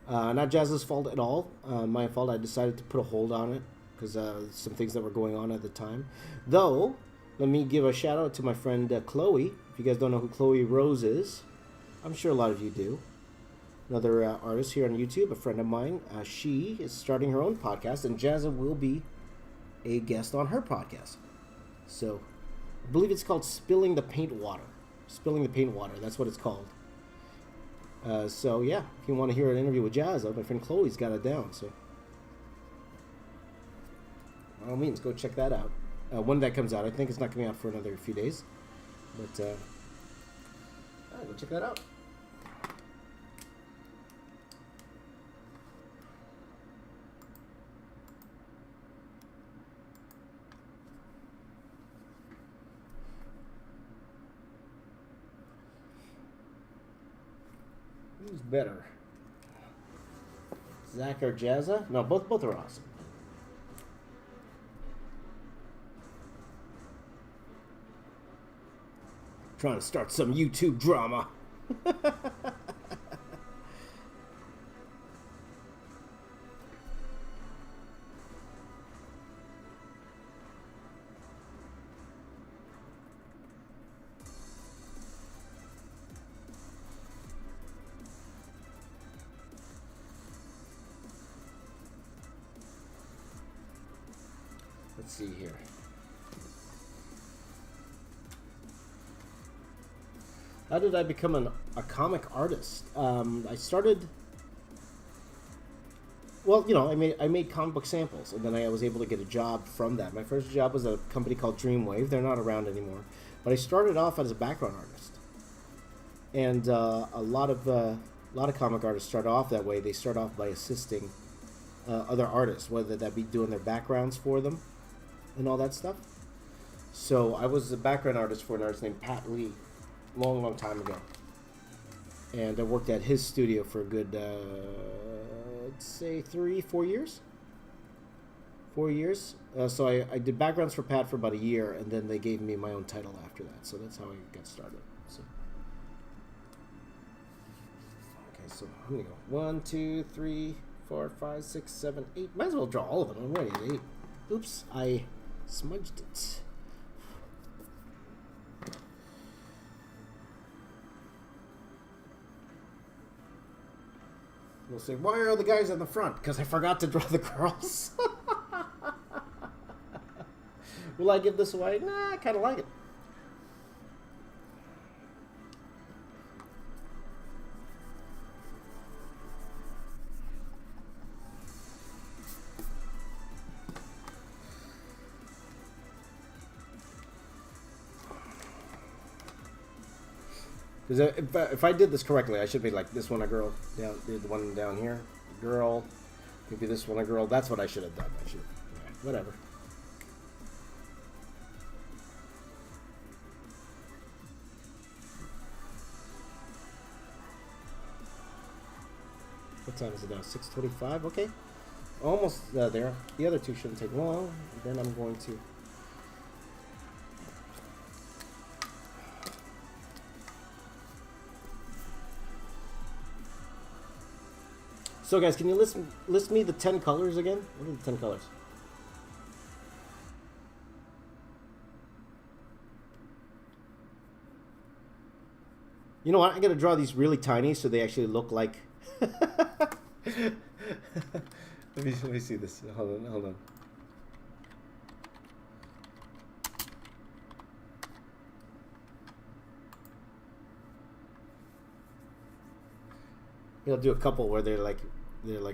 S1: not Jazza's fault at all. My fault. I decided to put a hold on it because some things that were going on at the time. Though, let me give a shout out to my friend Chloe. If you guys don't know who Chloe Rose is, I'm sure a lot of you do. Another artist here on YouTube, a friend of mine. She is starting her own podcast, and Jazza will be a guest on her podcast. So, I believe it's called Spilling the Paint Water. Spilling the Paint Water, that's what it's called. So yeah, if you want to hear an interview with Jazza, my friend Chloe's got it down. So by all means, go check that out. When that comes out, I think it's not coming out for another few days, but go check that out. Who's better, Zach or Jazza? No, both are awesome. Trying to start some YouTube drama. Let's see here. How did I become a comic artist? I started. Well, you know, I made comic book samples, and then I was able to get a job from that. My first job was a company called Dreamwave. They're not around anymore, but I started off as a background artist, and a lot of comic artists start off that way. They start off by assisting other artists, whether that be doing their backgrounds for them and all that stuff. So I was a background artist for an artist named Pat Lee, long time ago, and I worked at his studio for a good, I'd say 3-4 years. 4 years. So I did backgrounds for Pat for about a year, and then they gave me my own title after that. So that's how I got started. So okay, so I'm gonna go 1, 2, 3, 4, 5, 6, 7, 8. Might as well draw all of them. I'm ready at 8. Oops, I smudged it. We'll say, why are the guys in the front? Because I forgot to draw the girls. Will I give this away? Nah, I kind of like it. Because if I did this correctly, I should be like this one a girl, down the one down here, girl, maybe this one a girl. That's what I should have done. I should, yeah, whatever. What time is it now? 6:25. Okay, almost there. The other two shouldn't take long. Then I'm going to. So guys, can you list me the 10 colors again? What are the 10 colors? You know what? I'm gonna draw these really tiny so they actually look like. let me see this. Hold on. I'll do a couple where they're like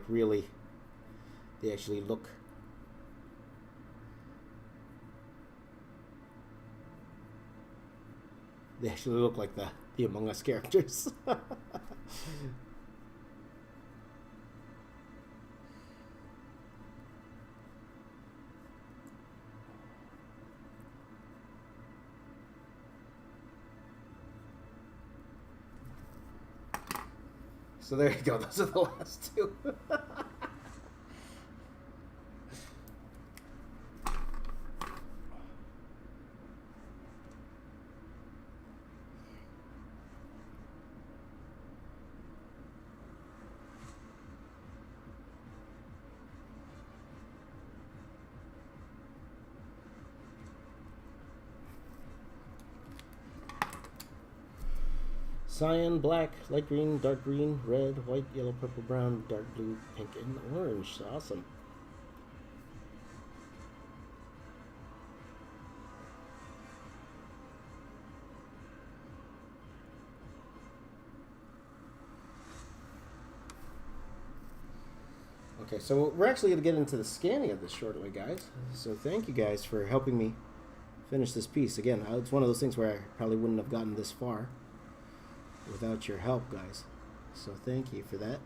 S1: really, they actually look. They actually look like the Among Us characters. So there you go. Those are the last two. Cyan, black, light green, dark green, red, white, yellow, purple, brown, dark blue, pink, and orange. Awesome. Okay, so we're actually going to get into the scanning of this shortly, guys. So thank you guys for helping me finish this piece. Again, it's one of those things where I probably wouldn't have gotten this far without your help, guys. So thank you for that.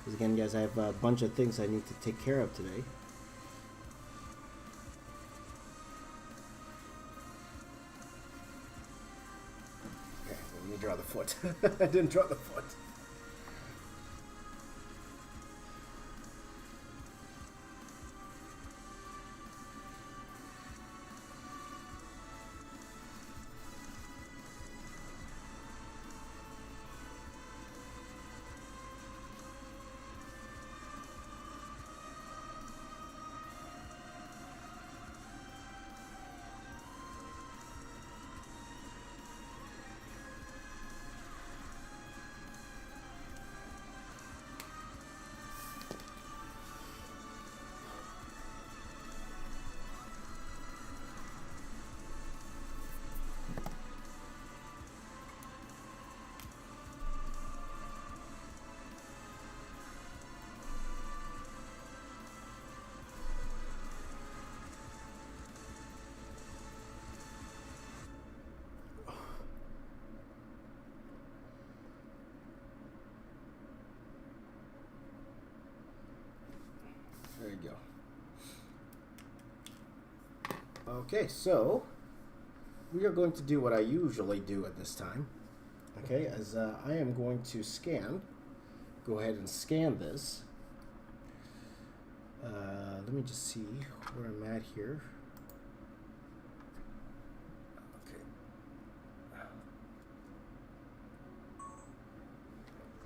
S1: Because again, guys, I have a bunch of things I need to take care of today. Okay, let me draw the foot. I didn't draw the foot. There you go. Okay, so we are going to do what I usually do at this time. Okay, as I am going to go ahead and scan this. Let me just see where I'm at here. Okay.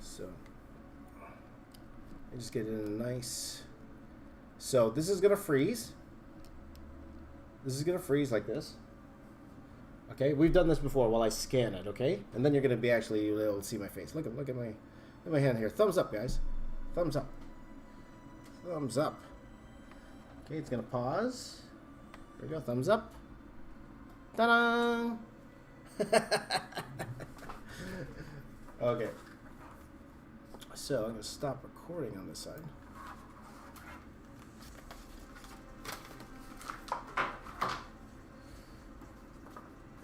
S1: So I just get in a nice. So this is gonna freeze. This is gonna freeze like this. Okay, we've done this before while I scan it. Okay, and then you're gonna be actually able to see my face. Look at my hand here. Thumbs up, guys. Thumbs up. Thumbs up. Okay, it's gonna pause. There we go. Thumbs up. Ta-da! Okay. So I'm gonna stop recording on this side.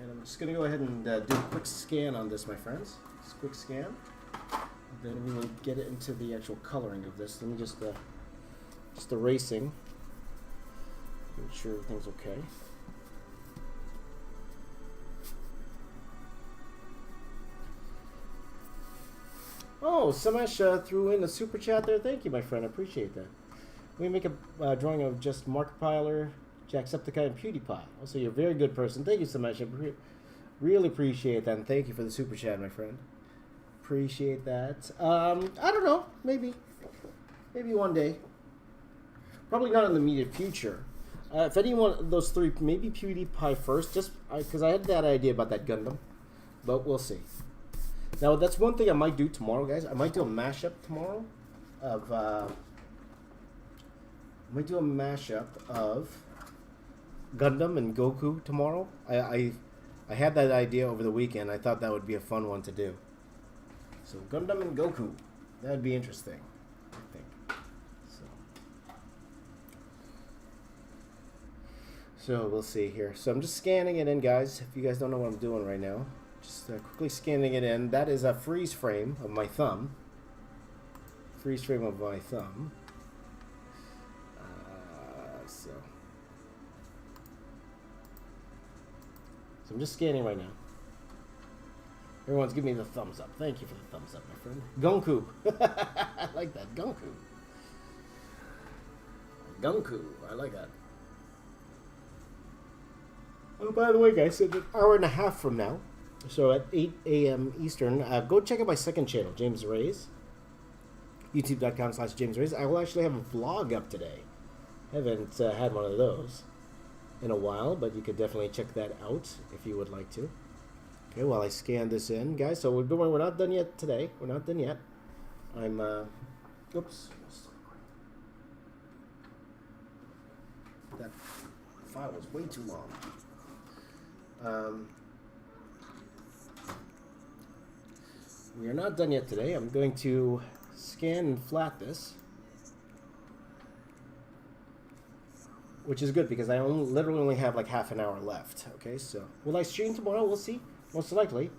S1: And I'm just going to go ahead and do a quick scan on this, my friends. Just a quick scan. Then we will get it into the actual coloring of this. Let me just erasing. Make sure everything's okay. Oh, Samesh threw in a super chat there. Thank you, my friend. I appreciate that. We make a drawing of just Markiplier, Jacksepticeye, and PewDiePie. Also, you're a very good person. Thank you so much. I really appreciate that, and thank you for the super chat, my friend. Appreciate that. I don't know. Maybe one day. Probably not in the immediate future. If any one of those three, maybe PewDiePie first, just because I had that idea about that Gundam, but we'll see. Now, that's one thing I might do tomorrow, guys. I might do a mashup tomorrow of I might do a mashup of Gundam and Goku tomorrow. I had that idea over the weekend. I thought that would be a fun one to do. So Gundam and Goku, that would be interesting, I think. So we'll see here. So I'm just scanning it in, guys. If you guys don't know what I'm doing right now, just quickly scanning it in. That is a freeze frame of my thumb. Freeze frame of my thumb. So I'm just scanning right now. Everyone's giving me the thumbs up. Thank you for the thumbs up, my friend. Gonku. I like that. Gonku. Gonku. I like that. Oh, by the way, guys, it's an hour and a half from now. So at 8 a.m. Eastern, go check out my second channel, James Rays. YouTube.com/James Rays. I will actually have a vlog up today. Haven't had one of those in a while, but you could definitely check that out if you would like to. Okay, while I scan this in, guys, so we're not done yet today. We're not done yet. I'm, oops. That file was way too long. We are not done yet today. I'm going to scan and flat this, which is good because I literally only have like half an hour left. Okay, so will I stream tomorrow? We'll see. Most likely.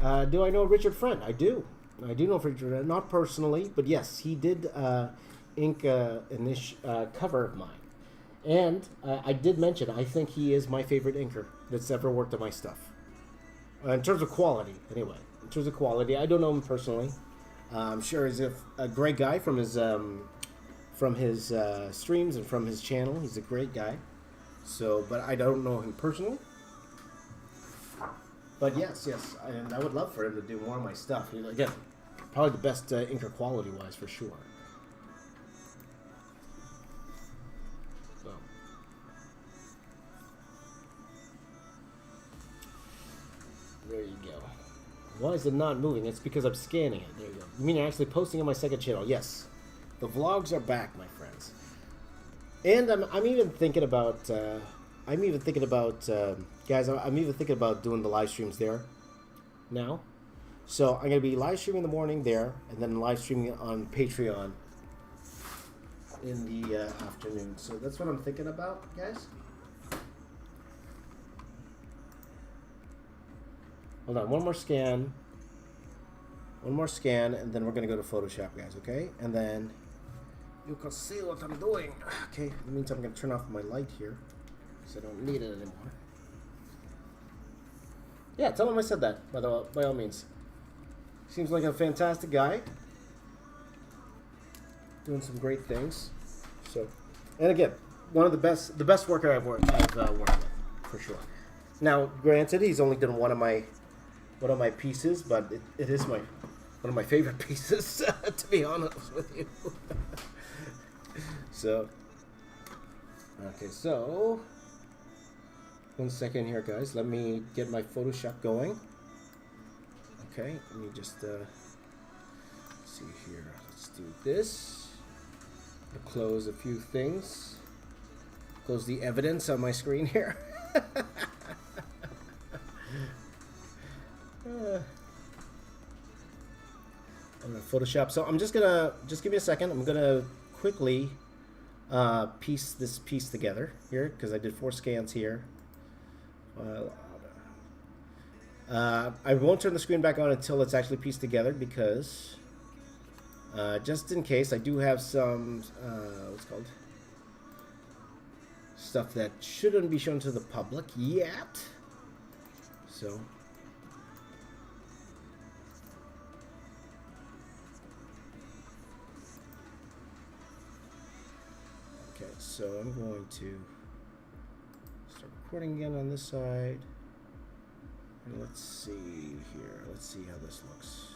S1: Do I know Richard Friend? I do. I do know Richard Friend, not personally, but yes, he did ink an cover of mine. And I did mention, I think he is my favorite inker that's ever worked on my stuff. In terms of quality, anyway. In terms of quality, I don't know him personally. I'm sure he's a great guy from his streams and from his channel. He's a great guy. So, but I don't know him personally. But yes, and I would love for him to do more of my stuff. Again, probably the best inker quality-wise for sure. So, there you go. Why is it not moving? It's because I'm scanning it. There you go. You mean you're actually posting on my second channel? Yes. The vlogs are back, my friends. And I'm even thinking about... guys, I'm even thinking about doing the live streams there now. So I'm going to be live streaming in the morning there, and then live streaming on Patreon in the afternoon. So that's what I'm thinking about, guys. Hold on, one more scan, and then we're going to go to Photoshop, guys, okay? And then you can see what I'm doing. Okay, in the meantime, I'm going to turn off my light here, because I don't need it anymore. Yeah, tell him I said that, by all means. Seems like a fantastic guy. Doing some great things. So, and again, one of the best worker I've worked with, for sure. Now, granted, he's only done one of my pieces, but it is one of my favorite pieces, to be honest with you. So, okay, so 1 second here, guys. Let me get my Photoshop going. Okay, let me just see here. Let's do this. I'll close a few things. Close the evidence on my screen here. I'm gonna Photoshop. So I'm just give me a second. I'm gonna quickly piece this piece together here because I did 4 scans here. I won't turn the screen back on until it's actually pieced together because just in case I do have some what's it called stuff that shouldn't be shown to the public yet. So okay, so I'm going to start recording again on this side. And let's see here. Let's see how this looks.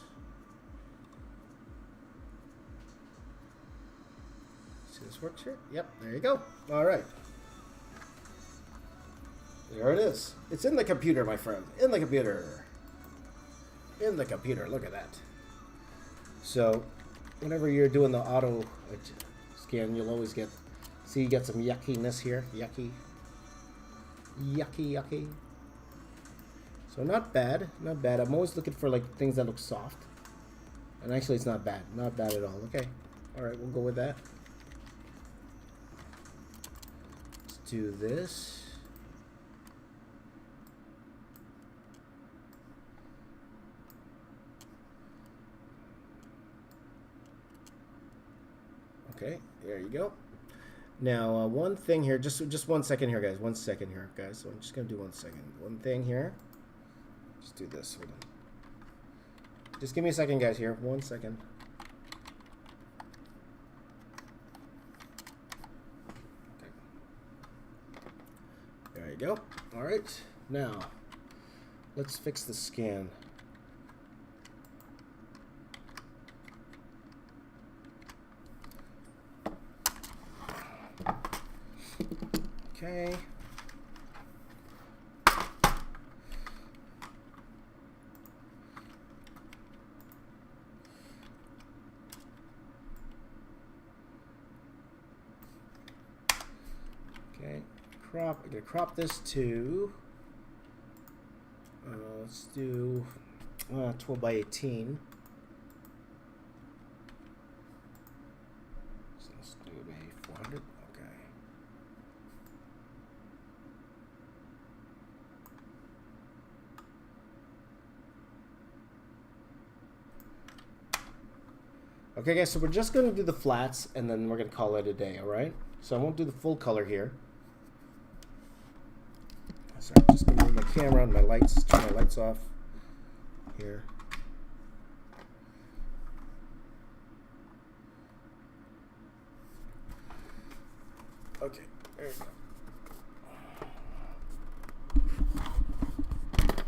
S1: See this works here? Yep, there you go. All right. There it is. It's in the computer, my friend. In the computer. In the computer. Look at that. So, whenever you're doing the auto skin, you'll always get, see, you get some yuckiness here. Yucky. Yucky, yucky. So not bad, not bad. I'm always looking for like things that look soft. And actually it's not bad. Not bad at all. Okay. Alright, we'll go with that. Let's do this. Okay, there you go. Now, one thing here, just 1 second here, guys. 1 second here, guys. So I'm just gonna do 1 second. One thing here. Just do this. Hold on. Just give me a second, guys. Here, 1 second. Okay. There you go. All right. Now, let's fix the scan. Okay. Okay. I'm gonna crop this to. Let's do 12 by 18. So let's do a 400. Okay, guys, so we're just going to do the flats, and then we're going to call it a day, all right? So I won't do the full color here. Sorry, I'm just going to move my camera and my lights, turn my lights off here. Okay, there you go.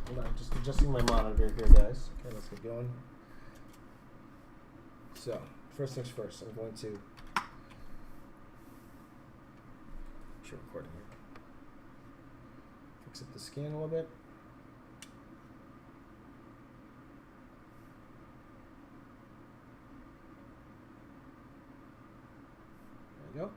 S1: Hold on, just adjusting my monitor here, guys. Okay, let's get going. So, first things first, I'm going to show recording here. Fix up the scan a little bit. There you go.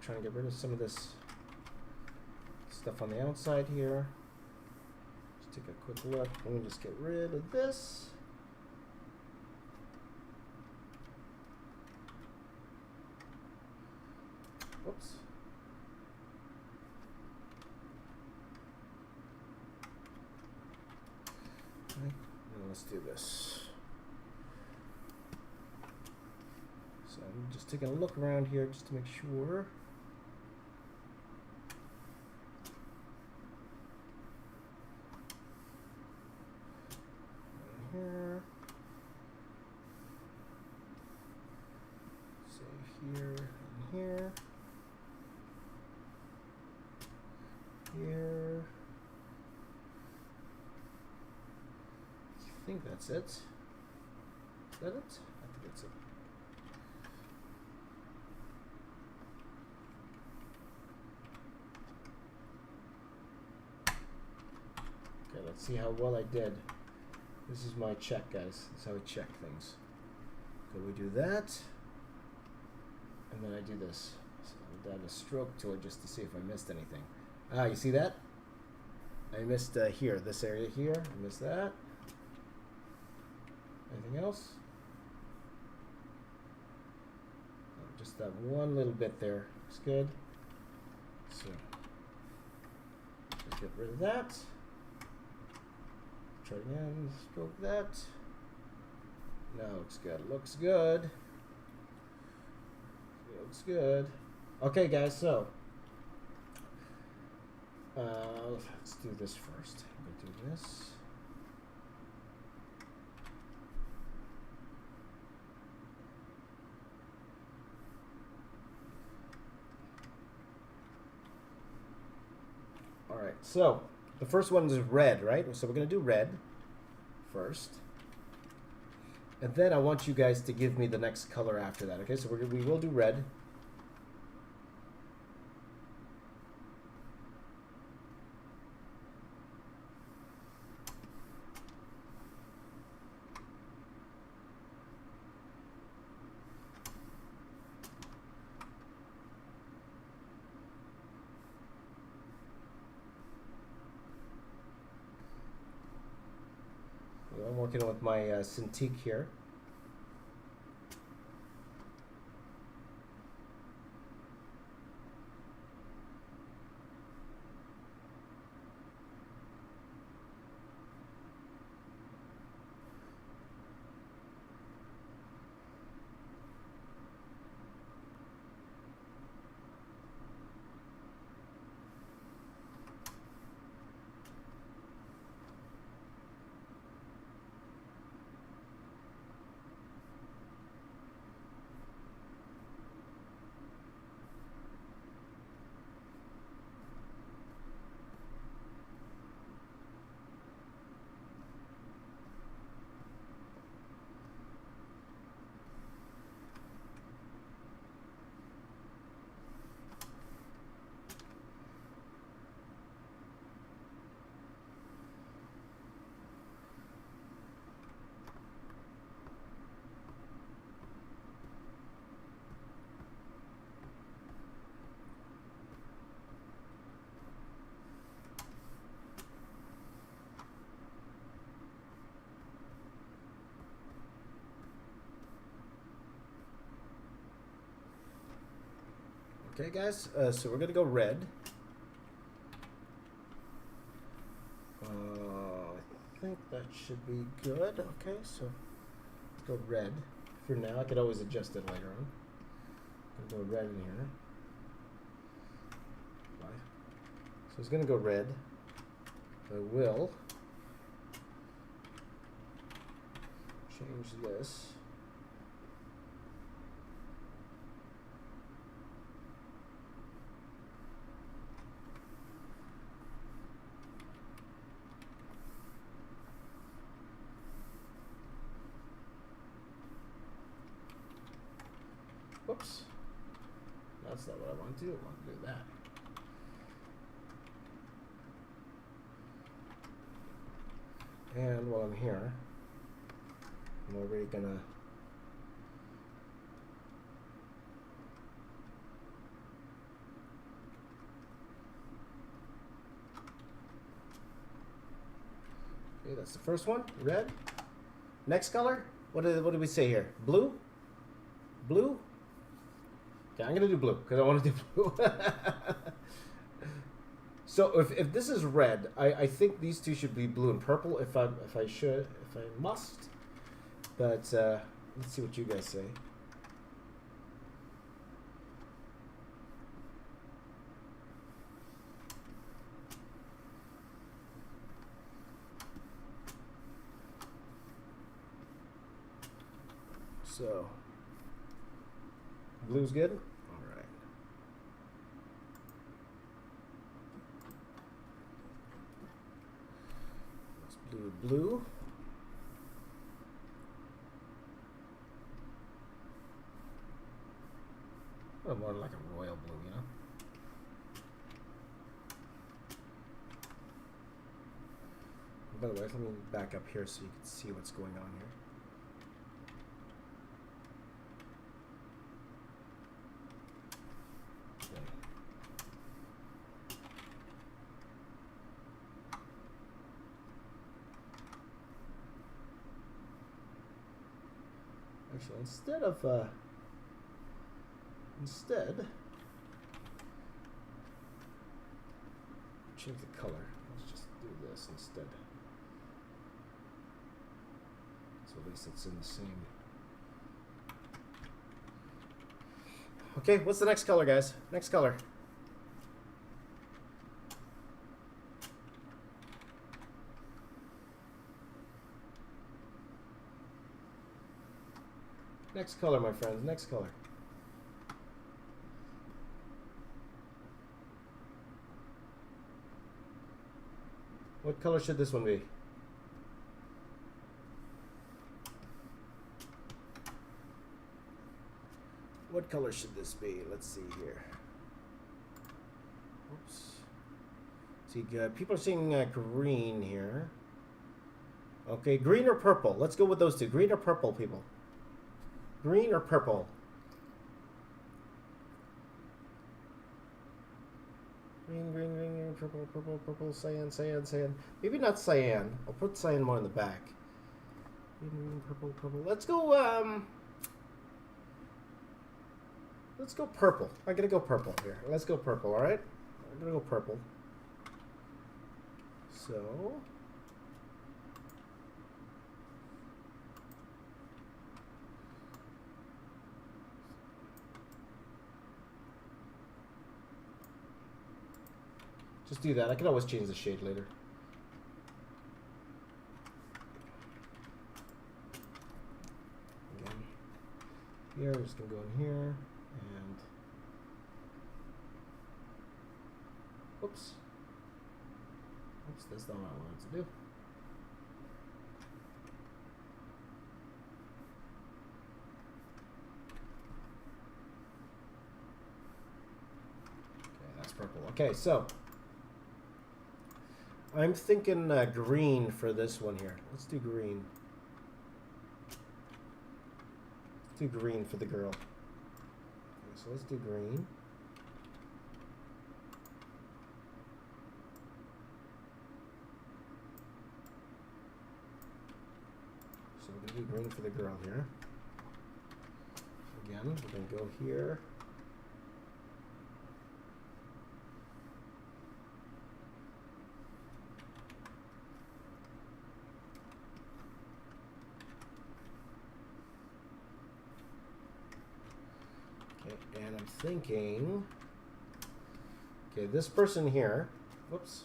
S1: Trying to get rid of some of this stuff on the outside here. Just take a quick look. Let me just get rid of this. Whoops. Okay. Now let's do this. So I'm just taking a look around here just to make sure. Here. So here and here. Here. I think that's it. Is that it? I think that's it. Okay, let's see how well I did. This is my check, guys. This is how we check things. So we do that, and then I do this. So I'll add a stroke to it just to see if I missed anything. Ah, you see that? I missed here, this area here. I missed that. Anything else? Oh, just that one little bit there. Looks good. So just get rid of that. Try again, stroke that. No, looks good. Looks good. Looks good. Okay, guys, so let's do this first. I'm gonna do this. All right, so the first one is red, right? So we're gonna do red first. And then I want you guys to give me the next color after that. Okay, so we will do red. I'm working with my Cintiq here. Okay, guys, so we're gonna go red. I think that should be good. Okay, so let's go red for now. I could always adjust it later on. I'll go red in here. So it's gonna go red. I will change this. Whoops. That's not what I want to do. I want to do that. And while I'm here, I'm already gonna okay, that's the first one, red. Next color, what did we say here? Blue? Blue? Okay, I'm gonna do blue because I want to do blue. So if this is red, I think these two should be blue and purple if I must. But let's see what you guys say. So blue's good. All right. Let's do blue. Or more like a royal blue, you know. By the way, let me back up here so you can see what's going on here. Actually, instead, change the color. Let's just do this instead. So at least it's in the same. Okay, what's the next color, guys? Next color. Next color, my friends. Next color. What color should this one be? What color should this be? Let's see here. Oops. See, people are seeing green here. Okay, green or purple? Let's go with those two. Green or purple, people? Green or purple? Green, purple, cyan. Maybe not cyan. I'll put cyan more in the back. Green, purple. Let's go, let's go purple. I'm gonna go purple here. Let's go purple, alright? I'm gonna go purple. So... just do that. I can always change the shade later. Again, here, we're just gonna go in here, and oops, that's not what I wanted to do. Okay, that's purple. Okay, so. I'm thinking green for this one here. Let's do green. Let's do green for the girl. Okay, so let's do green. So we're going to do green for the girl here. Again, we're going to go here. And I'm thinking, okay, this person here, whoops.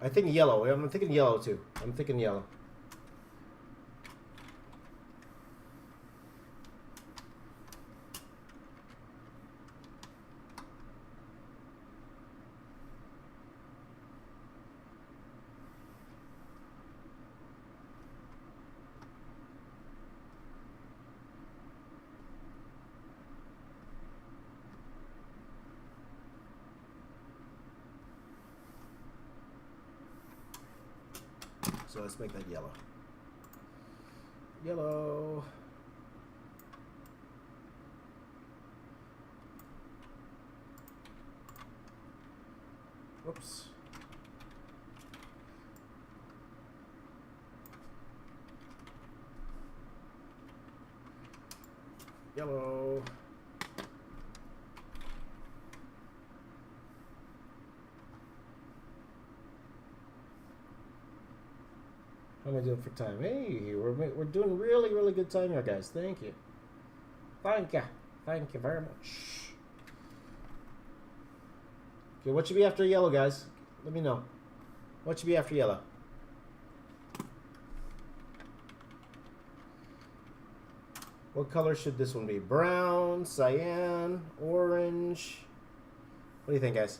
S1: I think yellow. I'm thinking yellow too. I'm thinking yellow. So let's make that yellow. Yellow. Whoops. Yellow. How am I doing for time? Hey, we're doing really good time here, guys. Thank you. Thank you very much. Okay, what should be after yellow, guys? Let me know. What should be after yellow? What color should this one be? Brown, cyan, orange. What do you think, guys?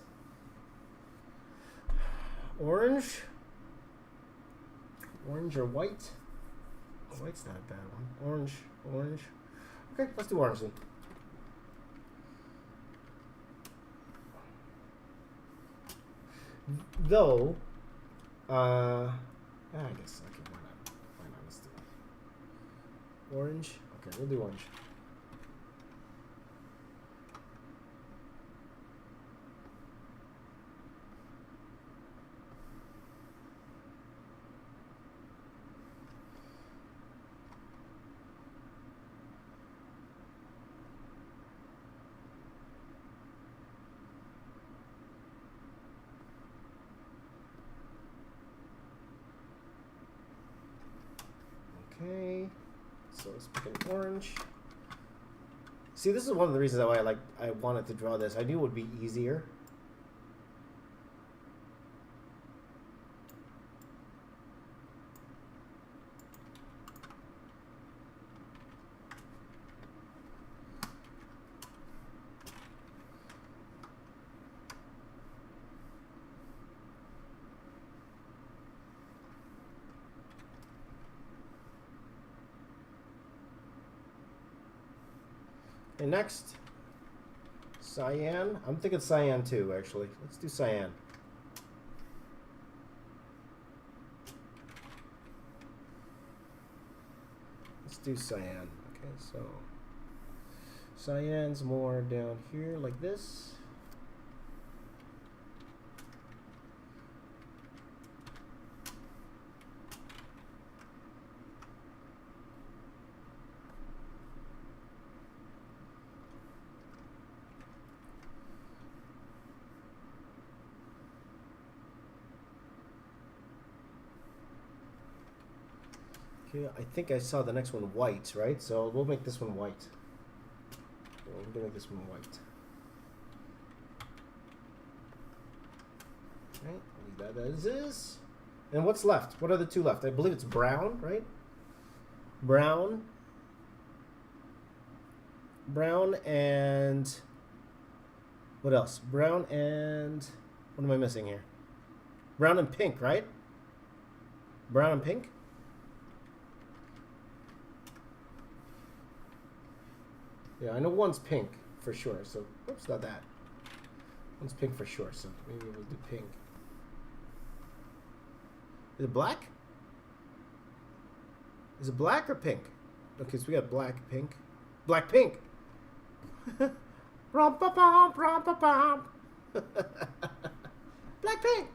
S1: Orange? Orange or white? White's not a bad one. Orange. Okay, let's do orange then. Though, I guess I can. Why not? Let's do it. Orange. Okay, we'll do orange. Okay, so let's pick an orange. See, this is one of the reasons why I wanted to draw this. I knew it would be easier. Okay, next. Cyan. I'm thinking cyan too, actually. Let's do cyan. Let's do cyan. Okay, so cyan's more down here like this. Okay, I think I saw the next one white, right? So we'll make this one white. We're gonna make this one white. Okay, leave that as is. And what's left? What are the two left? I believe it's brown, right? Brown. Brown and what else? Brown and what am I missing here? Brown and pink, right? Brown and pink? Yeah, I know one's pink for sure, so oops, not that. One's pink for sure, so maybe we'll do pink. Is it black? Is it black or pink? Okay, so we got black, pink. Black, pink! Rom-pa-pom, rom-pa-pom. Black, pink!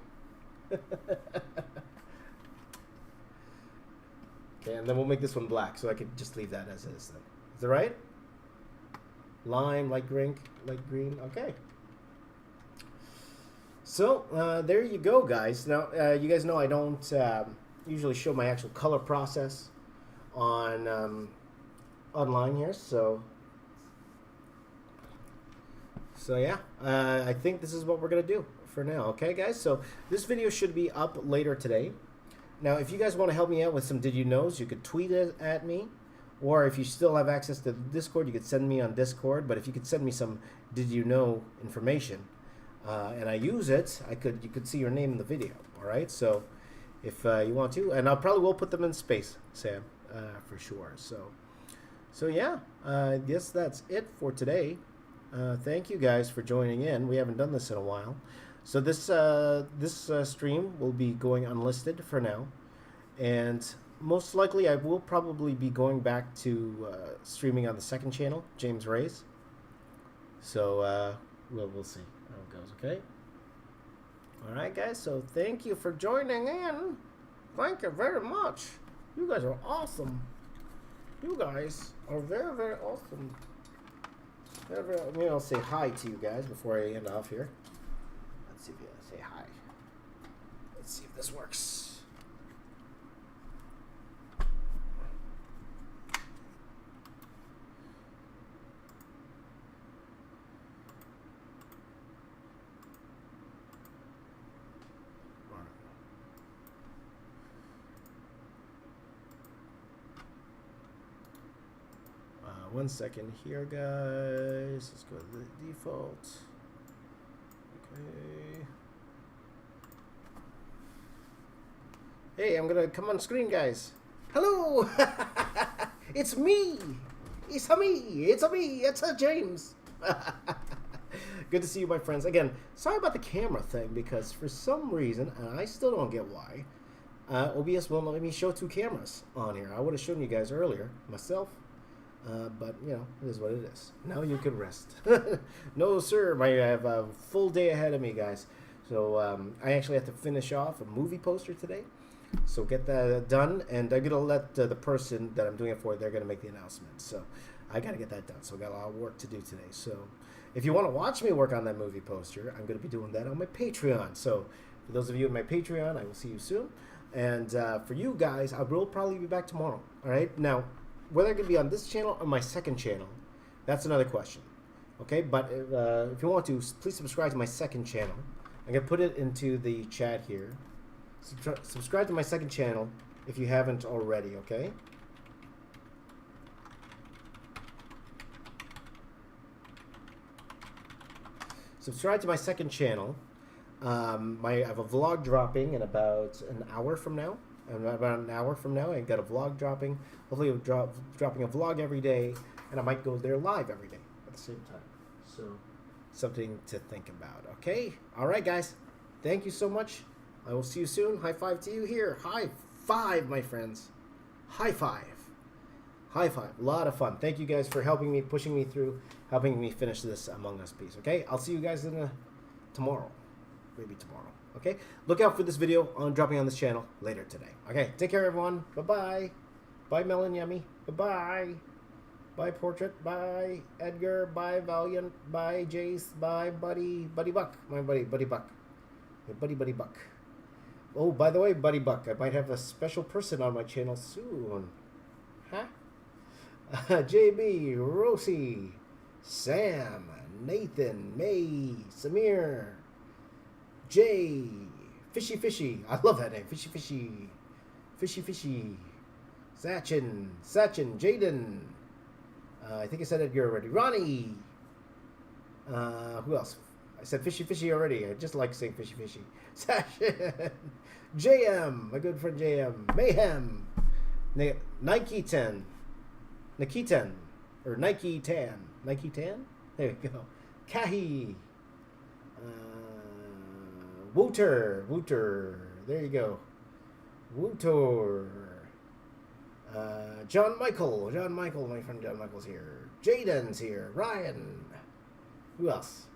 S1: Okay, and then we'll make this one black, so I could just leave that as is then. Is that right? Lime, light green, okay. So, there you go, guys. Now, you guys know I don't usually show my actual color process on online here, so yeah, I think this is what we're going to do for now, okay, guys? So, this video should be up later today. Now, if you guys want to help me out with some Did You Knows, you could tweet it at me. Or if you still have access to Discord, you could send me on Discord. But if you could send me some Did You Know information, and I use it, you could see your name in the video. All right. So if you want to, and I probably will put them in space, Sam, for sure. So yeah, I guess that's it for today. Thank you guys for joining in. We haven't done this in a while. So this stream will be going unlisted for now, and most likely I will probably be going back to streaming on the second channel, James Ray's. So we'll see how it goes, okay? Alright guys, so thank you for joining in. Thank you very much. You guys are awesome. You guys are very, very awesome. Maybe I'll say hi to you guys before I end off here. Let's see if I say hi. Let's see if this works. One second here, guys. Let's go to the default. Okay. Hey, I'm gonna come on screen, guys. Hello! It's me! It's me! It's James! Good to see you, my friends. Again, sorry about the camera thing, because for some reason, and I still don't get why, OBS won't let me show two cameras on here. I would have shown you guys earlier, myself. But, you know, it is what it is. Now you can rest. No, sir. I have a full day ahead of me, guys. So I actually have to finish off a movie poster today. So get that done. And I'm going to let the person that I'm doing it for, they're going to make the announcement. So I got to get that done. So I got a lot of work to do today. So if you want to watch me work on that movie poster, I'm going to be doing that on my Patreon. So for those of you on my Patreon, I will see you soon. And for you guys, I will probably be back tomorrow. All right? Now, whether it could be on this channel or my second channel, that's another question. Okay, but if you want to, please subscribe to my second channel. I'm going to put it into the chat here. Subscribe to my second channel if you haven't already, okay? Subscribe to my second channel. I have a vlog dropping in about an hour from now. I got a vlog dropping. Hopefully, dropping a vlog every day, and I might go there live every day.
S2: the same time. So
S1: something to think about. Okay? All right, guys. Thank you so much. I will see you soon. High five to you here. High five, my friends. High five. High five. A lot of fun. Thank you guys for helping me, pushing me through, helping me finish this Among Us piece. Okay? I'll see you guys tomorrow. Maybe tomorrow. Okay? Look out for this video on dropping on this channel later today. Okay? Take care, everyone. Bye-bye. Bye, Melon Yummy. Bye-bye. Bye, Portrait. Bye, Edgar. Bye, Valiant. Bye, Jace. Bye, Buddy. Buddy Buck. My buddy, Buddy Buck. My buddy Buck. Oh, by the way, Buddy Buck, I might have a special person on my channel soon. Huh? JB, Rosie, Sam, Nathan, May, Samir, Jay, Fishy Fishy. I love that name. Fishy Fishy. Fishy Fishy. Sachin, Jaden. I think I said Edgar already. Ronnie. Who else? I said Fishy Fishy already. I just like saying Fishy Fishy. Sachin. JM. My good friend JM. Mayhem. Nike 10. Nike 10. Or Nike Tan. Nike Tan? There we go. Kahi. Wooter. There you go. Wooter. John Michael, my friend John Michael's here. Jaden's here. Ryan. Who else?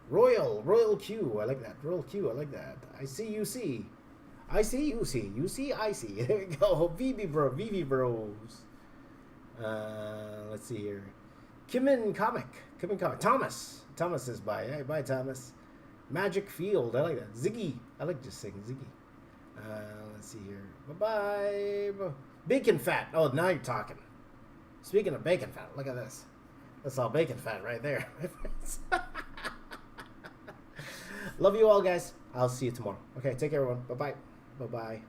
S1: Royal Q. I like that. Royal Q. I like that. I see you see. I see you see. You see I see. There we go. VV Bros. Let's see here. Kimin Comic. Thomas. Thomas is by. Hey, bye Thomas. Magic Field. I like that. Ziggy. I like just saying Ziggy. Let's see here. Bye-bye. Bacon fat. Oh, now you're talking. Speaking of bacon fat, look at this. That's all bacon fat right there, my friends. Love you all, guys. I'll see you tomorrow. Okay, take care, everyone. Bye-bye. Bye-bye.